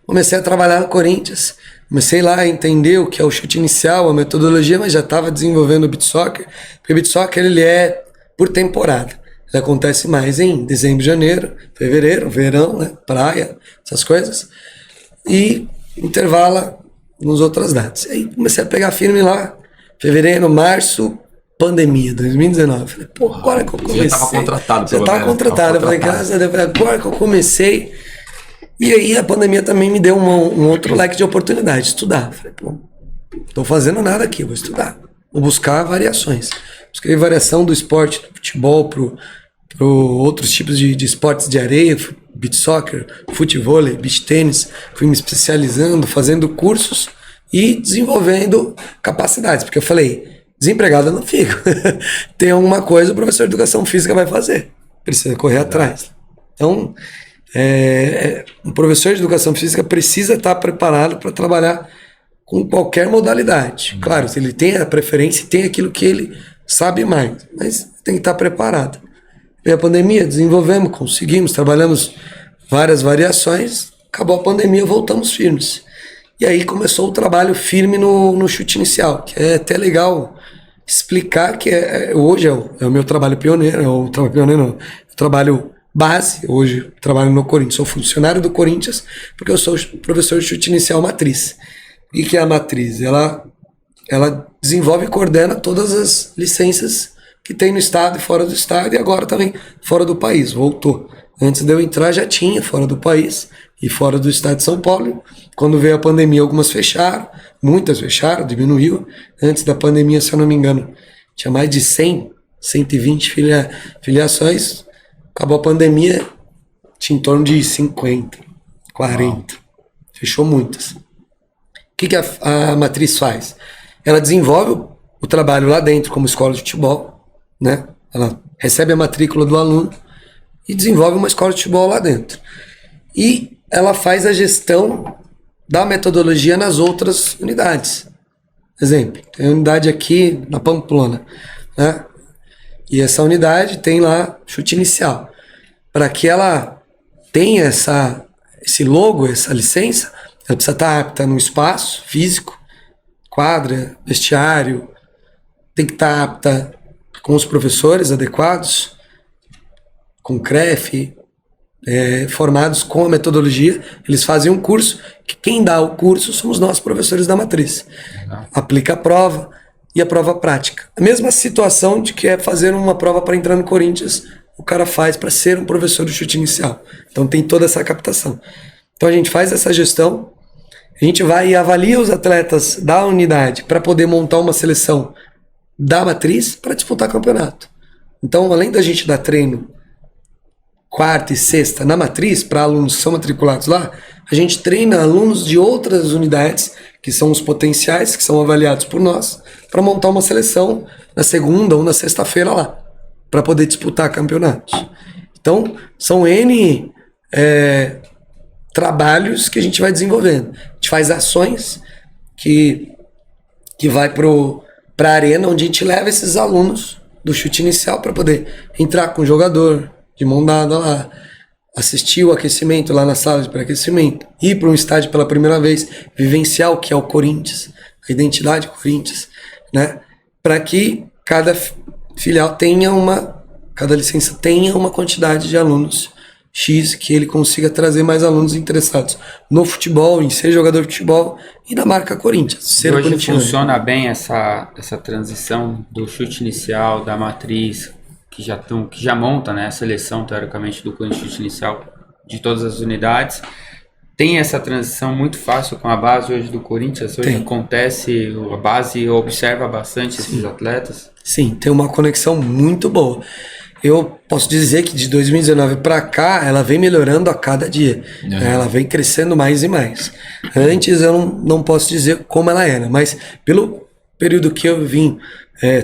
comecei a trabalhar no Corinthians. Comecei lá a entender o que é o chute inicial, a metodologia, mas já estava desenvolvendo o beach soccer. Porque o beach soccer, ele é por temporada. Ele acontece mais em dezembro, janeiro, fevereiro, verão, né? Praia, essas coisas. E intervala nos outras datas. Aí comecei a pegar firme lá, fevereiro, março, pandemia, 2019. Falei, pô, agora que eu comecei. Já estava contratado. Já estava contratado. Eu falei, graças a Deus, agora que eu comecei. E aí a pandemia também me deu um outro leque de oportunidade, estudar. Falei, pô, tô fazendo nada aqui, vou estudar. Vou buscar variações. Busquei variação do esporte, do futebol, pro outros tipos de esportes de areia, beach soccer, futevôlei, beach tênis. Fui me especializando, fazendo cursos e desenvolvendo capacidades. Porque eu falei, desempregado eu não fico. Tem alguma coisa o professor de educação física vai fazer. Precisa correr atrás. Então, um professor de educação física precisa estar preparado para trabalhar com qualquer modalidade. Claro, se ele tem a preferência, tem aquilo que ele sabe mais, mas tem que estar preparado. Veio a pandemia, desenvolvemos, conseguimos, trabalhamos várias variações, acabou a pandemia, voltamos firmes. E aí começou o trabalho firme no chute inicial, que é até legal explicar que hoje é o meu trabalho pioneiro, o trabalho base, hoje trabalho no Corinthians, sou funcionário do Corinthians, porque eu sou professor de chute inicial matriz. E que é a matriz? Ela desenvolve e coordena todas as licenças que tem no estado e fora do estado, e agora também fora do país, voltou. Antes de eu entrar já tinha fora do país e fora do estado de São Paulo. Quando veio a pandemia, algumas fecharam, muitas fecharam, diminuiu. Antes da pandemia, se eu não me engano, tinha mais de 120 filiações. Acabou a pandemia, tinha em torno de 50, 40. Fechou muitas. O que a matriz faz? Ela desenvolve o trabalho lá dentro como escola de futebol, né? Ela recebe a matrícula do aluno e desenvolve uma escola de futebol lá dentro. E ela faz a gestão da metodologia nas outras unidades. Exemplo, tem a unidade aqui na Pamplona, né? E essa unidade tem lá chute inicial. Para que ela tenha esse logo, essa licença, ela precisa estar apta no espaço físico, quadra, vestiário, tem que estar apta com os professores adequados, com CREF, formados com a metodologia. Eles fazem um curso, que quem dá o curso somos nós, professores da matriz. Aplica a prova e a prova prática. A mesma situação de que é fazer uma prova para entrar no Corinthians, o cara faz para ser um professor de chute inicial. Então tem toda essa captação. Então a gente faz essa gestão A gente vai e avalia os atletas da unidade para poder montar uma seleção da matriz para disputar campeonato. Então, além da gente dar treino quarta e sexta na matriz para alunos que são matriculados lá, a gente treina alunos de outras unidades, que são os potenciais, que são avaliados por nós, para montar uma seleção na segunda ou na sexta-feira lá, para poder disputar campeonatos. Então, são N trabalhos que a gente vai desenvolvendo. A gente faz ações que vai para a arena, onde a gente leva esses alunos do chute inicial para poder entrar com o jogador, de mão dada lá, assistir o aquecimento lá na sala de pré-aquecimento, ir para um estádio pela primeira vez, vivenciar o que é o Corinthians, a identidade Corinthians, né? Para que cada filial cada licença tenha uma quantidade de alunos X, que ele consiga trazer mais alunos interessados no futebol, em ser jogador de futebol e na marca Corinthians. Ser hoje corintiano. Funciona bem essa transição do chute inicial, da matriz, que já monta, né, a seleção, teoricamente, do Corinthians chute inicial de todas as unidades. Tem essa transição muito fácil com a base hoje do Corinthians? Hoje acontece, a base observa bastante esses atletas? Sim, tem uma conexão muito boa. Eu posso dizer que de 2019 para cá, ela vem melhorando a cada dia. Ela vem crescendo mais e mais. Antes eu não posso dizer como ela era, mas pelo período que eu vim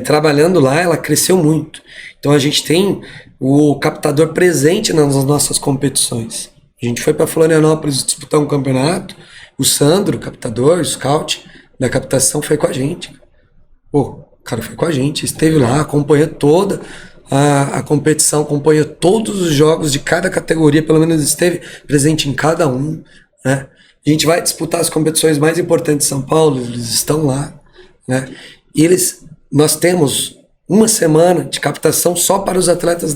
trabalhando lá, ela cresceu muito. Então a gente tem o captador presente nas nossas competições. A gente foi para Florianópolis disputar um campeonato, o Sandro, captador, scout da captação, foi com a gente. Pô, o cara foi com a gente, esteve lá, acompanhou toda a competição, acompanhou todos os jogos de cada categoria, pelo menos esteve presente em cada um, né? A gente vai disputar as competições mais importantes de São Paulo, eles estão lá, né? E nós temos uma semana de captação só para os atletas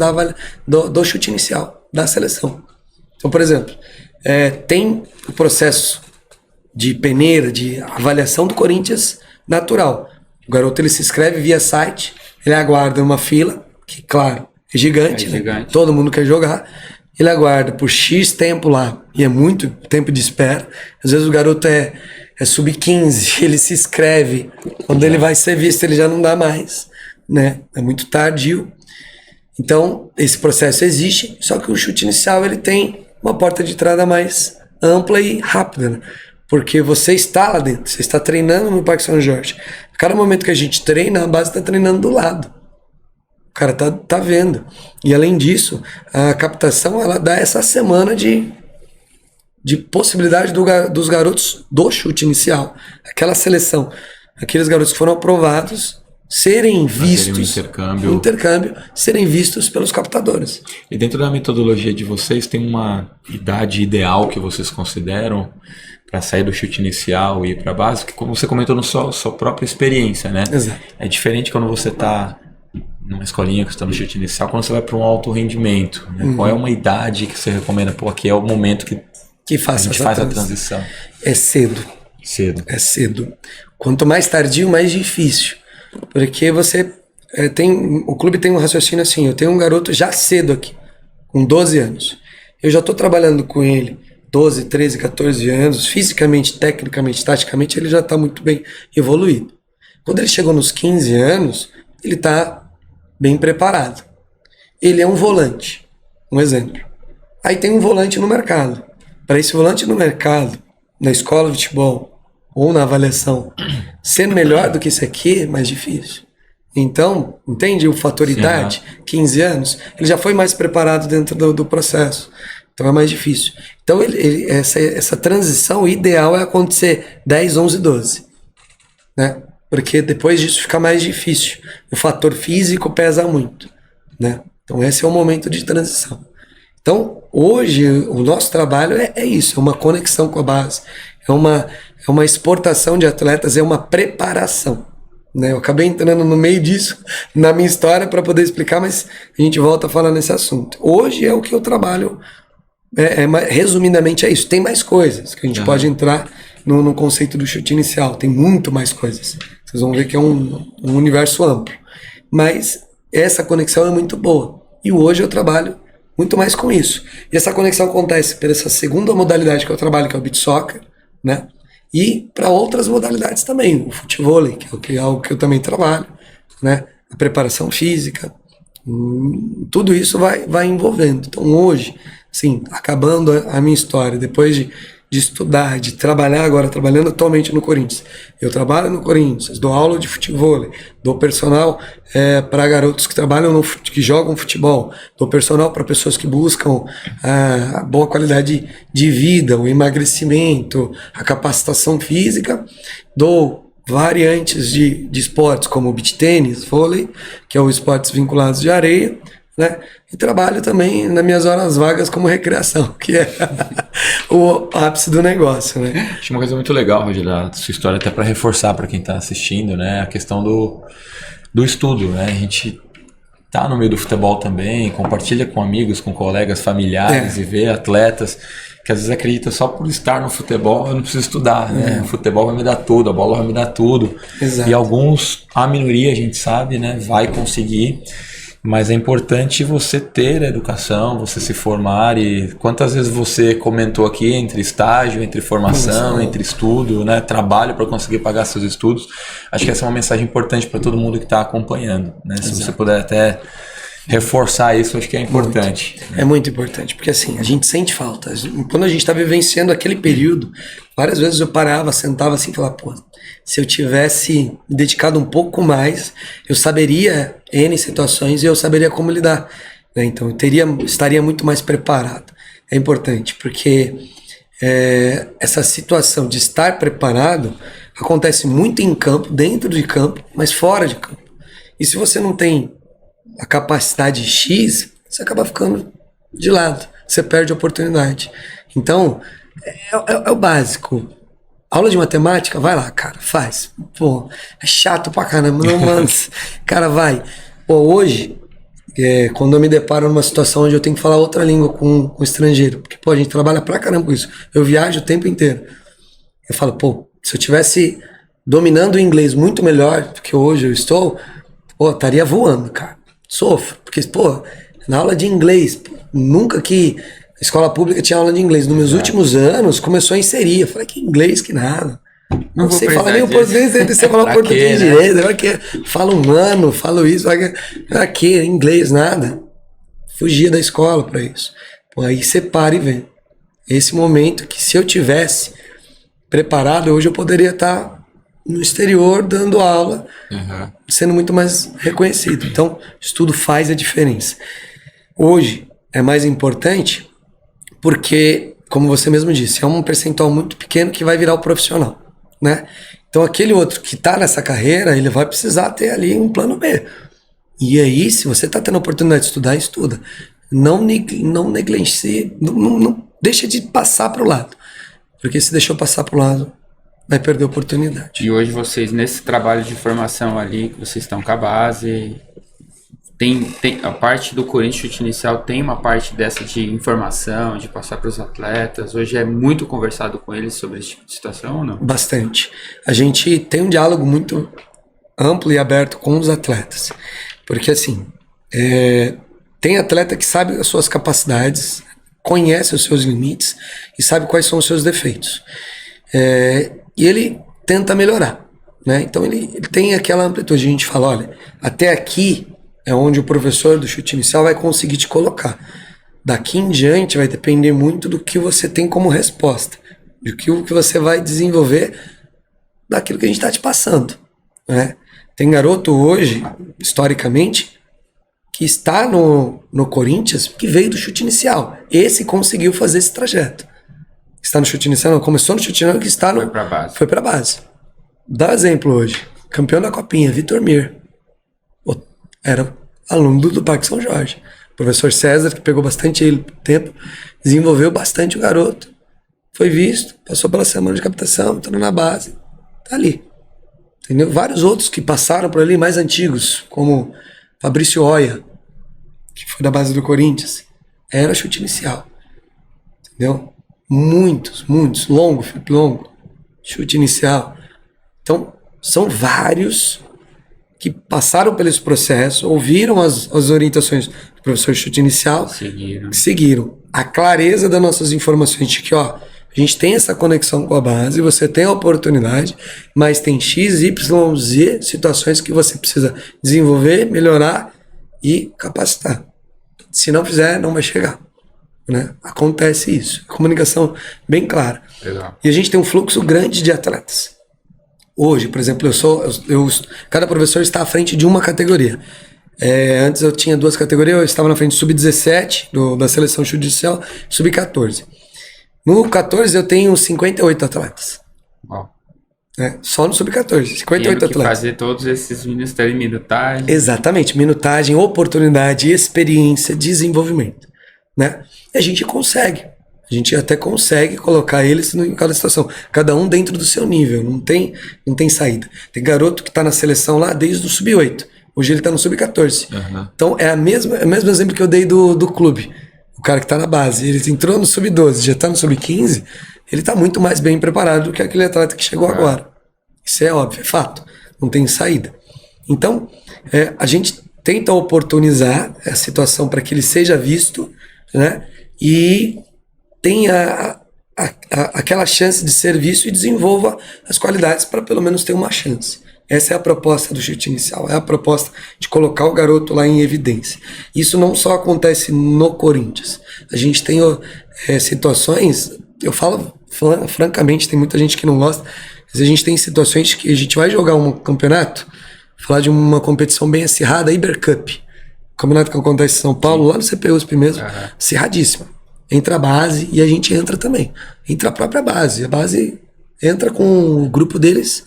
do chute inicial, da seleção. Então, por exemplo, tem o processo de peneira, de avaliação do Corinthians natural. O garoto ele se inscreve via site, ele aguarda uma fila, que claro, é gigante, né? Todo mundo quer jogar. Ele aguarda por X tempo lá, e é muito tempo de espera. Às vezes o garoto é sub-15, ele se inscreve, quando ele vai ser visto ele já não dá mais, né? É muito tardio. Então, esse processo existe, só que o chute inicial ele tem uma porta de entrada mais ampla e rápida, né? Porque você está lá dentro, você está treinando no Parque São Jorge. A cada momento que a gente treina, a base está treinando do lado. O cara tá vendo. E além disso, a captação ela dá essa semana de possibilidade dos garotos do chute inicial. Aquela seleção, aqueles garotos que foram aprovados, serem vistos, intercâmbio, serem vistos pelos captadores. E dentro da metodologia de vocês, tem uma idade ideal que vocês consideram para sair do chute inicial e ir para a base? Que como você comentou na sua própria experiência, né? Exato. É diferente quando você está numa escolinha que está no chute inicial, quando você vai para um alto rendimento, né? Qual é uma idade que você recomenda? Pô, aqui é o momento que a gente faz a transição. É cedo. É cedo. Quanto mais tardio, mais difícil. Porque o clube tem um raciocínio assim, eu tenho um garoto já cedo aqui, com 12 anos. Eu já estou trabalhando com ele 12, 13, 14 anos, fisicamente, tecnicamente, taticamente, ele já está muito bem evoluído. Quando ele chegou nos 15 anos, ele está bem preparado. Ele é um volante, um exemplo. Aí tem um volante no mercado. Para esse volante no mercado, na escola de futebol, ou na avaliação, ser melhor do que isso aqui é mais difícil. Então, entende o fator idade? 15 anos, ele já foi mais preparado dentro do processo. Então é mais difícil. Então essa transição ideal é acontecer 10, 11, 12. Né? Porque depois disso fica mais difícil. O fator físico pesa muito. Né? Então esse é o momento de transição. Então hoje o nosso trabalho é isso, é uma conexão com a base. É uma exportação de atletas, é uma preparação. Né? Eu acabei entrando no meio disso, na minha história, para poder explicar, mas a gente volta a falar nesse assunto. Hoje é o que eu trabalho, resumidamente é isso. Tem mais coisas que a gente pode entrar no conceito do chute inicial, tem muito mais coisas. Vocês vão ver que é um universo amplo. Mas essa conexão é muito boa. E hoje eu trabalho muito mais com isso. E essa conexão acontece por essa segunda modalidade que eu trabalho, que é o beach soccer, né? E para outras modalidades também, o futevôlei, que é algo que eu também trabalho, né? A preparação física, tudo isso vai envolvendo. Então hoje, sim, acabando a minha história, depois de estudar, de trabalhar agora, trabalhando atualmente no Corinthians. Eu trabalho no Corinthians, dou aula de futevôlei, dou personal para garotos que trabalham que jogam futebol, dou personal para pessoas que buscam a boa qualidade de vida, o emagrecimento, a capacitação física, dou variantes de esportes como beach tênis, vôlei, que é o esportes vinculados de areia, né? E trabalho também nas minhas horas vagas como recreação, que é o ápice do negócio, né? Acho uma coisa muito legal, Rogério, a sua história, até para reforçar para quem está assistindo, né? A questão do estudo, né? A gente tá no meio do futebol também, compartilha com amigos, com colegas, familiares e vê atletas que às vezes acreditam só por estar no futebol, eu não preciso estudar, né? O futebol vai me dar tudo, a bola vai me dar tudo. Exato. E alguns, a minoria, a gente sabe, né? Vai conseguir. Mas é importante você ter a educação, você se formar. E quantas vezes você comentou aqui entre estágio, entre formação, entre estudo, né, trabalho para conseguir pagar seus estudos. Acho que essa é uma mensagem importante para todo mundo que está acompanhando, né? Se você puder até reforçar isso, acho que é importante. É muito importante, porque assim, a gente sente falta. Quando a gente está vivenciando aquele período, várias vezes eu parava, sentava assim e falava, pô, se eu tivesse me dedicado um pouco mais, eu saberia N situações e eu saberia como lidar, né? Então eu estaria muito mais preparado. É importante, porque essa situação de estar preparado acontece muito em campo, dentro de campo, mas fora de campo. E se você não tem a capacidade X, você acaba ficando de lado, você perde a oportunidade. Então, é o básico. Aula de matemática, vai lá, cara, faz. Pô, é chato pra caramba, não manda. Cara, vai. Pô, hoje, quando eu me deparo numa situação onde eu tenho que falar outra língua com um estrangeiro, porque, pô, a gente trabalha pra caramba com isso, eu viajo o tempo inteiro. Eu falo, pô, se eu tivesse dominando o inglês muito melhor do que hoje eu estou, pô, estaria voando, cara. Sofro, porque, pô, na aula de inglês, pô, nunca que a escola pública tinha aula de inglês. Nos meus últimos anos, começou a inserir. Eu falei, que inglês, que nada. Não sei falar nem o português, você falar português direito. Agora que falo humano, falo isso, pra quê? Inglês, nada. Fugia da escola pra isso. Pô, aí você para e vê. Esse momento que se eu tivesse preparado, hoje eu poderia estar no exterior dando aula, sendo muito mais reconhecido. Então, estudo faz a diferença. Hoje é mais importante porque, como você mesmo disse, é um percentual muito pequeno que vai virar o profissional, né? Então, aquele outro que está nessa carreira, ele vai precisar ter ali um plano B. E aí, se você está tendo a oportunidade de estudar, estuda. Não negligencie, não deixa de passar para o lado. Porque se deixou passar para o lado, vai perder a oportunidade. E hoje vocês, nesse trabalho de formação ali, que vocês estão com a base, tem a parte do Corinthians Chute Inicial tem uma parte dessa de informação, de passar para os atletas. Hoje é muito conversado com eles sobre esse tipo de situação ou não? Bastante. A gente tem um diálogo muito amplo e aberto com os atletas. Porque assim, tem atleta que sabe as suas capacidades, conhece os seus limites e sabe quais são os seus defeitos. E ele tenta melhorar, né? Então ele tem aquela amplitude. A gente fala, olha, até aqui é onde o professor do chute inicial vai conseguir te colocar. Daqui em diante vai depender muito do que você tem como resposta, do que você vai desenvolver daquilo que a gente está te passando, né? Tem garoto hoje, historicamente, que está no Corinthians, que veio do chute inicial. Esse conseguiu fazer esse trajeto. Está no chute inicial, não, começou no chute inicial, que está Foi pra base. Foi pra base. Dá exemplo hoje. Campeão da Copinha, Vitor Mir. Era aluno do Parque São Jorge. O professor César, que pegou bastante tempo, desenvolveu bastante o garoto. Foi visto, passou pela semana de captação, entrou na base. Tá ali. Entendeu? Vários outros que passaram por ali, mais antigos, como Fabrício Oia, que foi da base do Corinthians. Era chute inicial. Entendeu? Muitos. Felipe Longo, chute inicial. Então, são vários que passaram por esse processo, ouviram as orientações do professor chute inicial, seguiram. A clareza das nossas informações de que, ó, A gente tem essa conexão com a base, você tem a oportunidade, mas tem X, Y, Z situações que você precisa desenvolver, melhorar e capacitar. Se não fizer, não vai chegar. Né? Acontece isso. Comunicação bem clara. Legal. E a gente tem um fluxo grande de atletas. Hoje, por exemplo, cada professor está à frente de uma categoria. Antes eu tinha 2 categorias, eu estava na frente do Sub-17, da seleção judicial, Sub-14. No 14 eu tenho 58 atletas. Uau. Só no Sub-14, 58 atletas. Fazer todos esses meninos terem minutagem. Exatamente, minutagem, oportunidade, experiência, desenvolvimento. Né? E a gente consegue. A gente até consegue colocar eles em cada situação. Cada um dentro do seu nível. Não tem saída. Tem garoto que está na seleção lá desde o Sub-8. Hoje ele está no Sub-14. Uhum. Então é o mesmo exemplo que eu dei do clube. O cara que está na base. Ele entrou no Sub-12, já está no Sub-15. Ele está muito mais bem preparado do que aquele atleta que chegou agora. Isso é óbvio, é fato. Não tem saída. Então, a gente tenta oportunizar a situação para que ele seja visto, né? E tenha aquela chance de ser visto e desenvolva as qualidades para pelo menos ter uma chance. Essa é a proposta do chute inicial, é a proposta de colocar o garoto lá em evidência. Isso não só acontece no Corinthians. A gente tem situações, eu falo francamente, tem muita gente que não gosta, mas a gente tem situações que a gente vai jogar um campeonato, falar de uma competição bem acirrada, Ibercup. Campeonato que acontece em São Paulo, lá no CPUSP mesmo, acirradíssimo. Entra a base e a gente entra também. Entra a própria base. A base entra com o grupo deles,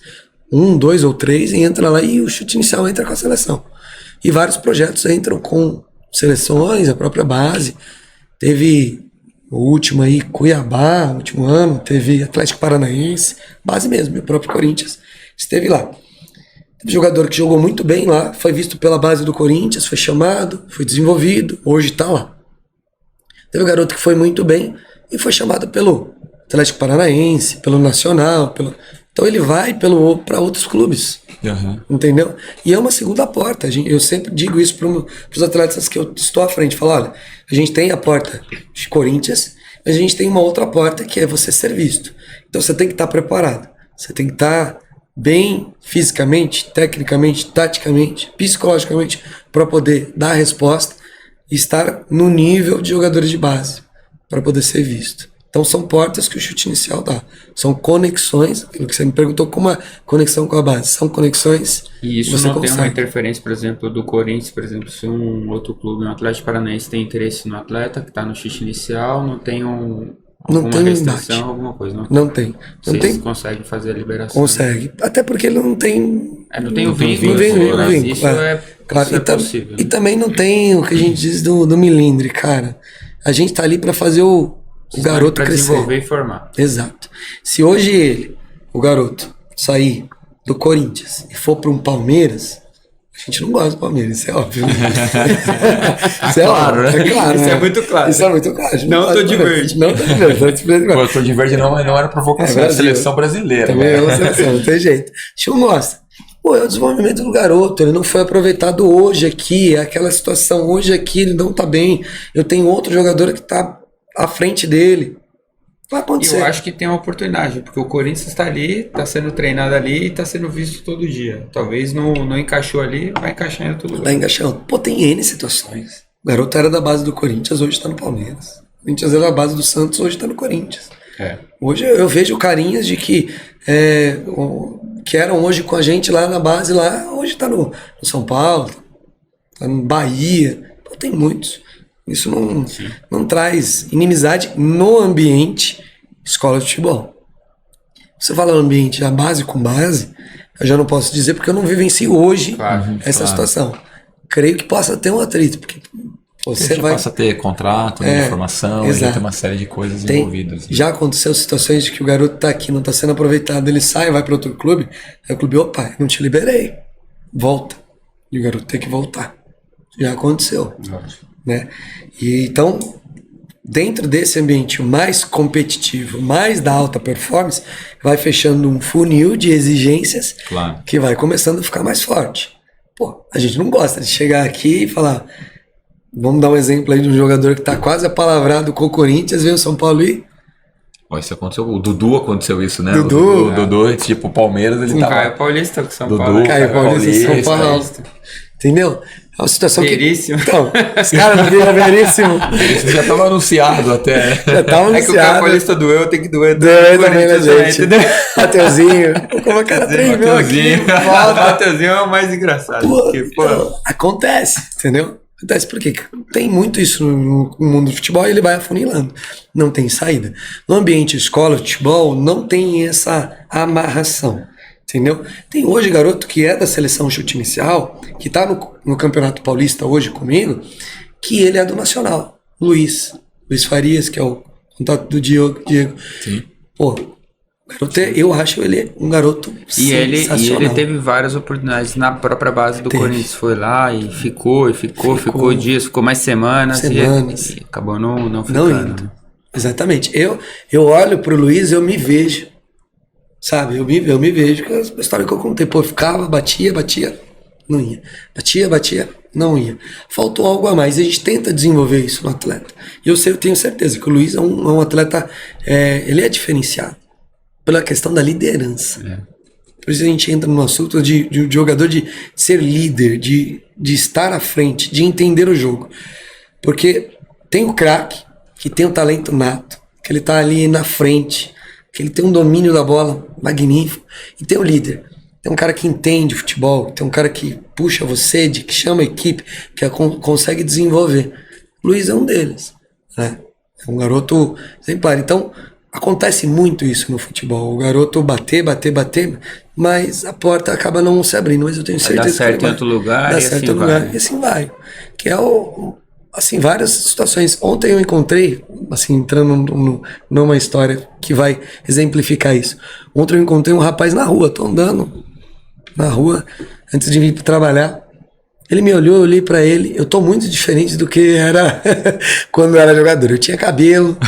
1, 2 ou 3, e entra lá e o chute inicial entra com a seleção. E vários projetos entram com seleções, a própria base. Teve o último aí, Cuiabá, no último ano, teve Atlético Paranaense, base mesmo, e o próprio Corinthians esteve lá. Teve jogador que jogou muito bem lá, foi visto pela base do Corinthians, foi chamado, foi desenvolvido, hoje está lá. Teve um garoto que foi muito bem e foi chamado pelo Atlético Paranaense, pelo Nacional, então ele vai para outros clubes, entendeu? E é uma segunda porta. Eu sempre digo isso para os atletas que eu estou à frente. Falo, olha, a gente tem a porta de Corinthians, mas a gente tem uma outra porta que é você ser visto. Então você tem que estar preparado, você tem que estar bem fisicamente, tecnicamente, taticamente, psicologicamente, para poder dar a resposta e estar no nível de jogadores de base, para poder ser visto. Então são portas que o chute inicial dá. São conexões, aquilo que você me perguntou, como a conexão com a base. São conexões. E isso não tem uma interferência, por exemplo, do Corinthians, por exemplo, se um outro clube, um Atlético Paranaense tem interesse no atleta que está no chute inicial, não tem alguma restrição, alguma coisa? Não tem. Vocês conseguem fazer a liberação? Consegue. Até porque ele não tem... não tem o vínculo. Não vem isso é possível. E também não tem o que a gente diz do milindre, cara. A gente tá ali para fazer o garoto crescer. Desenvolver e formar. Exato. Se hoje o garoto, sair do Corinthians e for para um Palmeiras, a gente não gosta do Palmeiras, isso é óbvio. Isso é claro, óbvio, né? É claro, Isso né? é muito claro. Isso é muito claro. Não tô de verde. Não tô de verde. Pô, eu tô de verde não, mas não era provocação, é seleção brasileira. Também é uma seleção, não tem jeito. Deixa eu mostrar. Pô, é o desenvolvimento do garoto, ele não foi aproveitado hoje aqui, é aquela situação, hoje aqui ele não tá bem, eu tenho outro jogador que tá à frente dele. Vai acontecer. Eu acho que tem uma oportunidade, porque o Corinthians está ali, está sendo treinado ali e está sendo visto todo dia. Talvez não encaixou ali, vai encaixar em outro lugar. Vai encaixando. Pô, tem N situações. O garoto era da base do Corinthians, hoje está no Palmeiras. O Corinthians era da base do Santos, hoje está no Corinthians. Hoje eu vejo carinhas de que eram hoje com a gente lá na base, lá, hoje está no São Paulo, está no Bahia. Pô, tem muitos. Isso não traz inimizade no ambiente escola de futebol. Você fala no ambiente da base com base, eu já não posso dizer porque eu não vivencio hoje essa situação. Creio que possa ter um atrito, porque você vai... Possa ter contrato, informação, já tem uma série de coisas envolvidas. Já aconteceu situações de que o garoto tá aqui, não tá sendo aproveitado, ele sai, vai para outro clube, aí o clube, opa, não te liberei, volta. E o garoto tem que voltar. Já aconteceu. Né? E então, dentro desse ambiente mais competitivo, mais da alta performance, vai fechando um funil de exigências que vai começando a ficar mais forte. Pô, a gente não gosta de chegar aqui e falar, vamos dar um exemplo aí de um jogador que está quase apalavrado com o Corinthians, vem o São Paulo e Ó, isso aconteceu. O Dudu aconteceu isso, né? Dudu, o Dudu, tipo, o Palmeiras, ele tava. Caio Paulista com São Dudu, Paulo. Caio Paulista, São Paulo. Entendeu? É uma situação Veríssimo. que... Então, os caras não viram Veríssimo. Isso já tava anunciado até. Já tava É que o Caio anunciado. Paulista doeu, tem que doer. Doeu também na Corinthians, gente. entendeu? Mateuzinho. Como o cara treinou aqui. O Mateuzinho é o mais engraçado. Pô, Porque, pô, então, acontece, entendeu? Acontece porque tem muito isso no mundo do futebol e ele vai afunilando. Não tem saída. No ambiente escola, futebol, não tem essa amarração. Entendeu? Tem hoje garoto que é da seleção chute inicial, que tá no Campeonato Paulista hoje comigo, que ele é do Nacional. Luiz Farias, que é o contato do Diego. Sim. Pô, garoto, eu acho ele um garoto e ele sensacional. teve várias oportunidades na própria base do Teve. Corinthians. Foi lá e ficou dias, ficou mais semanas. E acabou não ficando. Não indo. Exatamente. Eu olho pro Luiz, eu me vejo. Sabe? Eu me vejo com a história que eu contei. Pô, eu ficava, batia, não ia. Batia, não ia. Faltou algo a mais. E a gente tenta desenvolver isso no atleta. E eu tenho certeza que o Luiz é um atleta, ele é diferenciado pela questão da liderança. Por isso a gente entra no assunto de jogador de ser líder, de estar à frente, de entender o jogo. Porque tem o craque, que tem o talento nato, que ele tá ali na frente, que ele tem um domínio da bola magnífico, e tem o líder. Tem um cara que entende futebol, tem um cara que puxa você, que chama a equipe, que consegue desenvolver. O Luiz é um deles, né? É um garoto exemplar. Então, acontece muito isso no futebol. O garoto bater, mas a porta acaba não se abrindo. Mas eu tenho certeza dá certo que em outro lugar, dá e certo assim em outro lugar, vai. e assim vai. Que é assim, várias situações. Ontem eu encontrei, assim, entrando numa história que vai exemplificar isso. Ontem eu encontrei um rapaz na rua, tô andando na rua, antes de vir para trabalhar. Ele me olhou, eu olhei pra ele, eu tô muito diferente do que era quando eu era jogador. Eu tinha cabelo,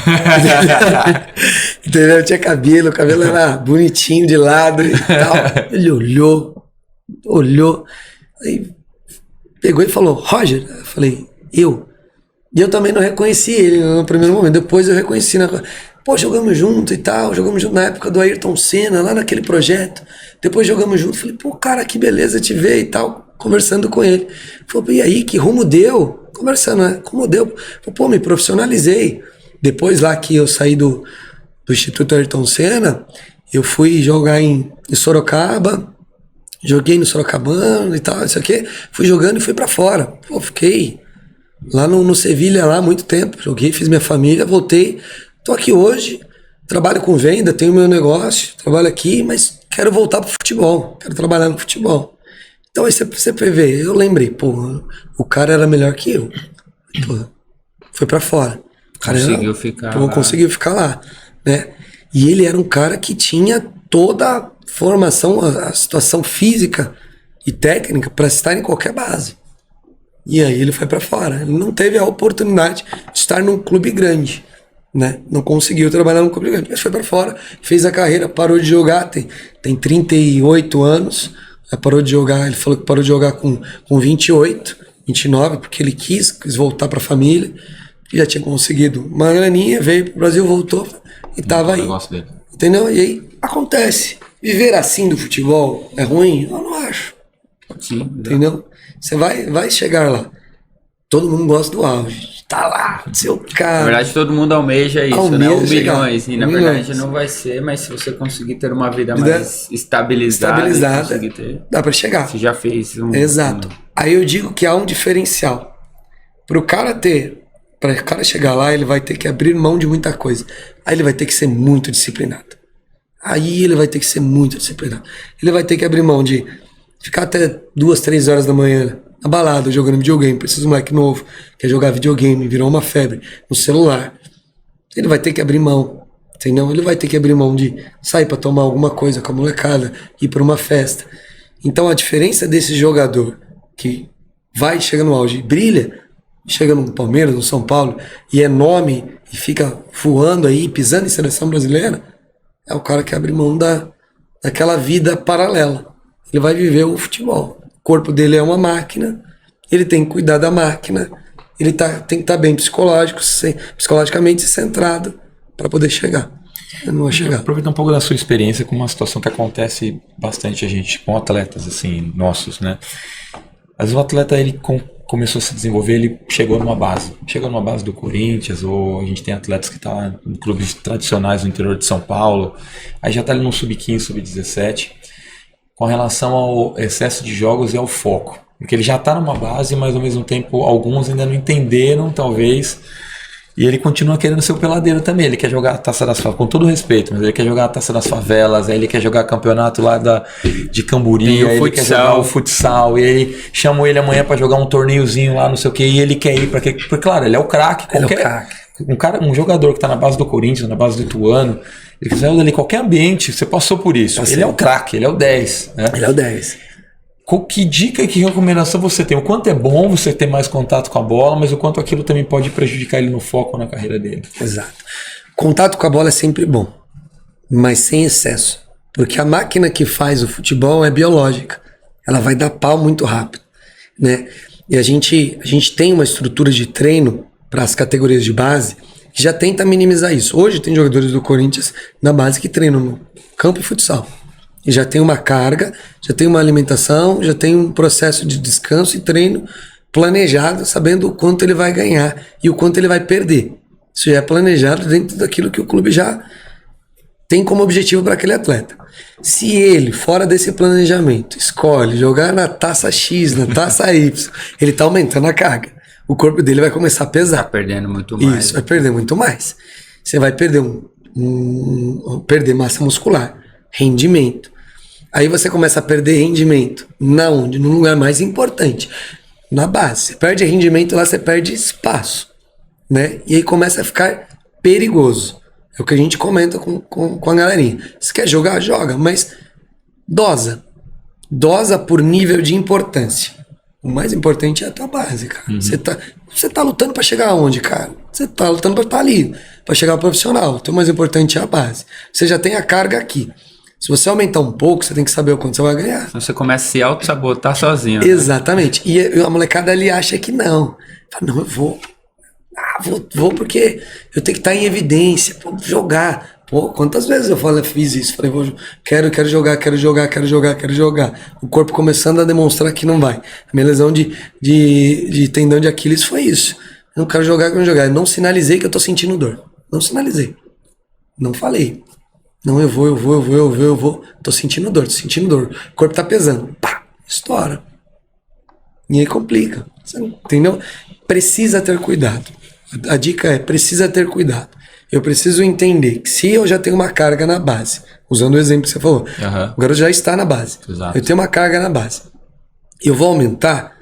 entendeu? Eu tinha cabelo, o cabelo era bonitinho de lado e tal. Ele olhou, aí pegou e falou, Roger. Eu falei, eu? E eu também não reconheci ele no primeiro momento, depois eu reconheci. Pô, jogamos junto e tal, jogamos junto na época do Ayrton Senna, lá naquele projeto. Depois jogamos junto, falei, pô, cara, que beleza te ver e tal, conversando com ele. Falei, e aí, que rumo deu? Conversando, né? Como deu? Falei, pô, me profissionalizei. Depois lá que eu saí do Instituto Ayrton Senna, eu fui jogar em Sorocaba, joguei no Sorocabano e tal, isso aqui. Fui jogando e fui pra fora. Pô, fiquei lá no Sevilha lá há muito tempo. Joguei, fiz minha família, voltei. Tô aqui hoje, trabalho com venda, tenho meu negócio, trabalho aqui, mas quero voltar pro futebol, quero trabalhar no futebol. Então aí você vê, eu lembrei, pô, o cara era melhor que eu. Pô, foi pra fora. O cara conseguiu ficar lá, né? E ele era um cara que tinha toda a formação, a situação física e técnica para estar em qualquer base. E aí ele foi pra fora. Ele não teve a oportunidade de estar num clube grande, né? Não conseguiu trabalhar num clube grande, mas foi pra fora, fez a carreira, parou de jogar, tem 38 anos, parou de jogar, ele falou que parou de jogar com 28, 29, porque ele quis voltar pra família, já tinha conseguido uma graninha, veio pro Brasil, voltou e tava aí. Entendeu? E aí acontece. Viver assim do futebol é ruim? Eu não acho. Sim, entendeu? Você vai chegar lá. Todo mundo gosta do auge. Tá lá, seu cara. Na verdade, todo mundo almeja isso, almeja, né? 1 milhões. E na verdade milhões. não vai ser, mas se você conseguir ter uma vida mais estabilizada, dá pra chegar. Você já fez um. Exato. Aí eu digo que há um diferencial. Para o cara chegar lá, ele vai ter que abrir mão de muita coisa. Aí ele vai ter que ser muito disciplinado. Ele vai ter que abrir mão de ficar até 2, 3 horas da manhã na balada, jogando videogame. Precisa de um moleque novo, quer jogar videogame, virou uma febre no celular. Ele vai ter que abrir mão, entendeu? Ele vai ter que abrir mão de sair para tomar alguma coisa com a molecada, ir para uma festa. Então a diferença desse jogador que vai, chega no auge e brilha, chega no Palmeiras, no São Paulo, e é nome, e fica voando aí, pisando em seleção brasileira, é o cara que abre mão daquela vida paralela. Ele vai viver o futebol. O corpo dele é uma máquina, ele tem que cuidar da máquina, ele tem que estar bem psicologicamente centrado para poder chegar. eu não vou chegar. Aproveitar um pouco da sua experiência com uma situação que acontece bastante a gente com atletas assim nossos, né? Às vezes o atleta ele começou a se desenvolver, ele chegou numa base do Corinthians, ou a gente tem atletas que estão em clubes tradicionais no interior de São Paulo, aí já está ali no sub-15, sub-17, com relação ao excesso de jogos e ao foco, porque ele já está numa base, mas ao mesmo tempo alguns ainda não entenderam, talvez. E ele continua querendo ser o peladeiro também. Ele quer jogar a Taça das Favelas, com todo respeito, mas ele quer jogar a Taça das Favelas, aí ele quer jogar campeonato lá de Camburi, aí ele quer jogar o futsal, e aí chamam ele amanhã pra jogar um torneiozinho lá, não sei o que, e ele quer ir pra quê? Porque, claro, ele é o craque. Um jogador que tá na base do Corinthians, na base do Ituano, ele quiser ali qualquer ambiente, você passou por isso. Ele é o craque, ele é o 10. Né? Ele é o 10. Que dica e que recomendação você tem? O quanto é bom você ter mais contato com a bola, mas o quanto aquilo também pode prejudicar ele no foco ou na carreira dele? Exato. Contato com a bola é sempre bom, mas sem excesso. Porque a máquina que faz o futebol é biológica. Ela vai dar pau muito rápido, né? E a gente tem uma estrutura de treino para as categorias de base que já tenta minimizar isso. Hoje tem jogadores do Corinthians na base que treinam no campo de futsal. E já tem uma carga, já tem uma alimentação, já tem um processo de descanso e treino planejado, sabendo o quanto ele vai ganhar e o quanto ele vai perder. Isso já é planejado dentro daquilo que o clube já tem como objetivo para aquele atleta. Se ele, fora desse planejamento, escolhe jogar na taça X, na taça Y, ele está aumentando a carga. O corpo dele vai começar a pesar. Tá perdendo muito mais. Isso, vai perder muito mais. Você vai perder perder massa muscular, rendimento. Aí você começa a perder rendimento. Na onde? No lugar mais importante. Na base. Você perde rendimento lá, você perde espaço. Né? E aí começa a ficar perigoso. É o que a gente comenta com a galerinha. Se quer jogar, joga, mas dosa. Dosa por nível de importância. O mais importante é a tua base, cara. Uhum. Você tá lutando pra chegar aonde, cara? Você tá lutando pra estar ali, pra chegar ao profissional. Então o mais importante é a base. Você já tem a carga aqui. Se você aumentar um pouco, você tem que saber o quanto você vai ganhar. Então você começa a se auto-sabotar sozinho. Exatamente. Né? E a molecada ali acha que não. Fala, não, eu vou. Vou porque eu tenho que estar em evidência, jogar. Pô, quantas vezes eu fiz isso? Falei, quero jogar. O corpo começando a demonstrar que não vai. A minha lesão de tendão de Aquiles foi isso. Eu não quero jogar. Eu não sinalizei que eu tô sentindo dor. Não sinalizei. Não falei. Não, eu vou. Tô sentindo dor. O corpo tá pesando. Pá, estoura. E aí complica. Entendeu? Precisa ter cuidado. A dica é, precisa ter cuidado. Eu preciso entender que se eu já tenho uma carga na base, usando o exemplo que você falou, o garoto já está na base. Exato. Eu tenho uma carga na base. Eu vou aumentar,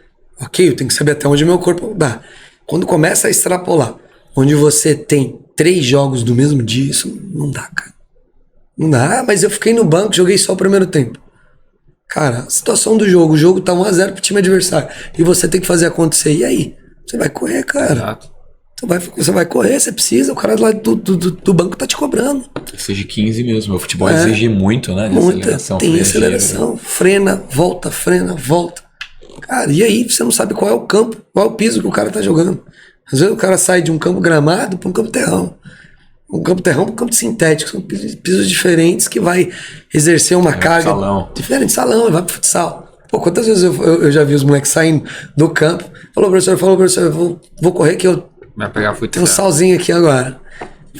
ok, eu tenho que saber até onde meu corpo dá. Quando começa a extrapolar, onde você tem 3 jogos do mesmo dia, isso não dá, cara. Não dá, mas eu fiquei no banco, joguei só o primeiro tempo. Cara, a situação do jogo, o jogo tá 1-0 pro time adversário, e você tem que fazer acontecer, e aí? Você vai correr, cara. Exato. Você vai correr, você precisa, o cara lá do banco tá te cobrando. Seja 15 mesmo, o futebol exige muito, né? Tem aceleração, frena, volta. Cara, e aí você não sabe qual é o campo, qual é o piso que o cara tá jogando. Às vezes o cara sai de um campo gramado para um campo terrão. Um campo terrão para um campo sintético, são pisos diferentes que vai exercer uma carga diferente. Salão, vai pro futsal. Pô, quantas vezes eu já vi os moleques saindo do campo, falou, professor, vou correr que eu vai pegar futsal. Tem um salzinho aqui agora.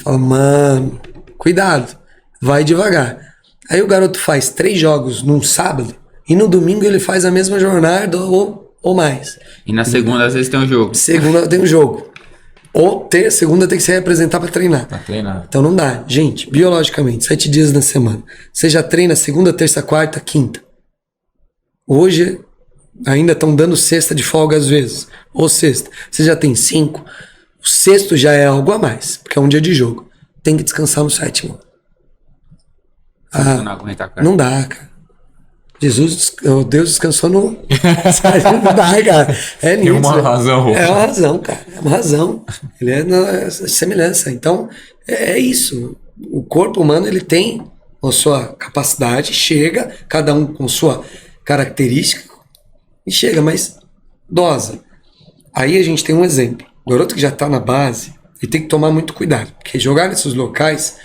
Fala, mano, cuidado, vai devagar. Aí o garoto faz 3 jogos num sábado e no domingo ele faz a mesma jornada ou mais. E na segunda às vezes tem um jogo. Segunda tem um jogo. Ou segunda tem que se representar para treinar. Então não dá. Gente, biologicamente, 7 dias na semana. Você já treina segunda, terça, quarta, quinta. Hoje ainda estão dando sexta de folga às vezes. Ou sexta. Você já tem 5. O sexto já é algo a mais, porque é um dia de jogo. Tem que descansar no 7º. Não aguenta, cara. Não dá, cara. Deus descansou no... Não dá, cara. É nisso. Tem uma razão. É uma razão, cara. É uma razão. Ele é na semelhança. Então, é isso. O corpo humano, ele tem a sua capacidade, chega, cada um com sua característica, e chega, mas dosa. Aí a gente tem um exemplo. O garoto que já está na base, ele tem que tomar muito cuidado, porque jogar nesses locais,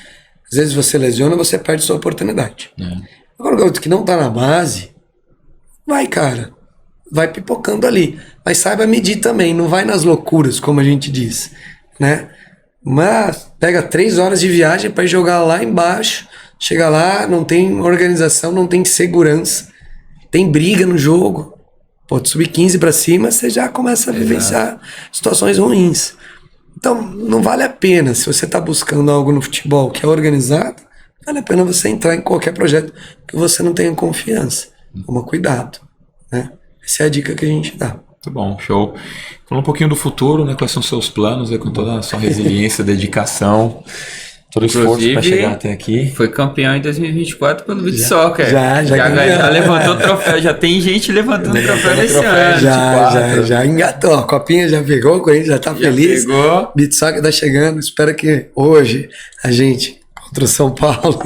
Às vezes você lesiona, você perde sua oportunidade. Agora o garoto que não tá na base, vai, cara. Vai pipocando ali. Mas saiba medir também, não vai nas loucuras, como a gente diz, né? Mas pega 3 horas de viagem para jogar lá embaixo, chega lá, não tem organização, não tem segurança, tem briga no jogo. Pode subir 15 para cima, você já começa a vivenciar situações ruins. Então, não vale a pena, se você está buscando algo no futebol que é organizado, vale a pena você entrar em qualquer projeto que você não tenha confiança. Toma cuidado, né? Essa é a dica que a gente dá. Muito bom, show. Falando um pouquinho do futuro, né? Quais são os seus planos, com toda a sua resiliência, dedicação, todo o esforço para chegar até aqui. Foi campeão em 2024 pelo Beach Soccer. Já levantou o troféu, já tem gente levantando o troféu nesse ano. Já engatou, a copinha já pegou, o Corinthians já tá feliz. Pegou. Beach Soccer tá chegando, espero que hoje a gente, contra o São Paulo,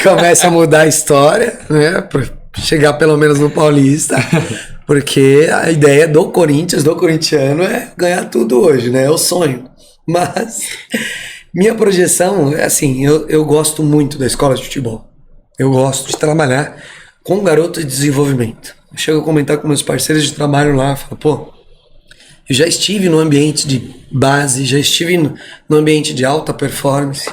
comece a mudar a história, né? Pra chegar pelo menos no Paulista. Porque a ideia do Corinthians, do corintiano, é ganhar tudo hoje, né? É o sonho. Mas minha projeção é assim, eu gosto muito da escola de futebol. Eu gosto de trabalhar com garotos de desenvolvimento. Eu chego a comentar com meus parceiros de trabalho lá, falo, pô, eu já estive no ambiente de base, já estive no ambiente de alta performance,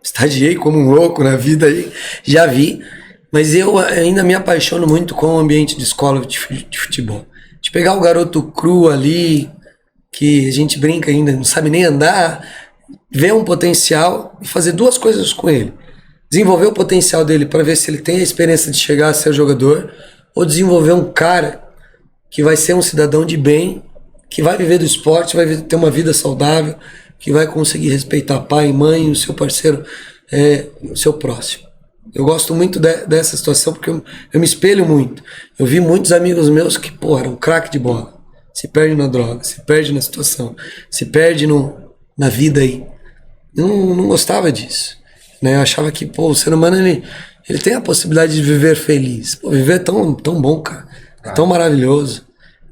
estagiei como um louco na vida aí, já vi. Mas eu ainda me apaixono muito com o ambiente de escola de futebol. De pegar o garoto cru ali, que a gente brinca ainda, não sabe nem andar, ver um potencial e fazer 2 coisas com ele. Desenvolver o potencial dele para ver se ele tem a experiência de chegar a ser jogador, ou desenvolver um cara que vai ser um cidadão de bem, que vai viver do esporte, vai ter uma vida saudável, que vai conseguir respeitar pai, mãe, o seu parceiro, o seu próximo. Eu gosto muito dessa situação porque eu me espelho muito. Eu vi muitos amigos meus que, pô, eram craque de bola. Se perde na droga, se perde na situação, se perde na vida aí. Eu não gostava disso. Né? Eu achava que, pô, o ser humano, ele tem a possibilidade de viver feliz. Pô, viver é tão bom, cara. É tão maravilhoso.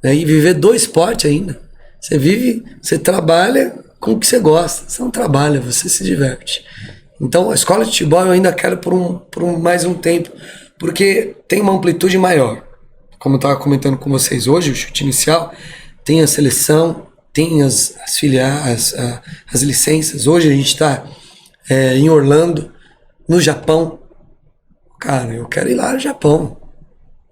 Né? E viver do esporte ainda. Você vive, você trabalha com o que você gosta. Você não trabalha, você se diverte. Então, a escola de futebol eu ainda quero por mais um tempo, porque tem uma amplitude maior. Como eu estava comentando com vocês hoje, o chute inicial, tem a seleção, tem as filiais, as licenças. Hoje a gente está em Orlando, no Japão. Cara, eu quero ir lá no Japão,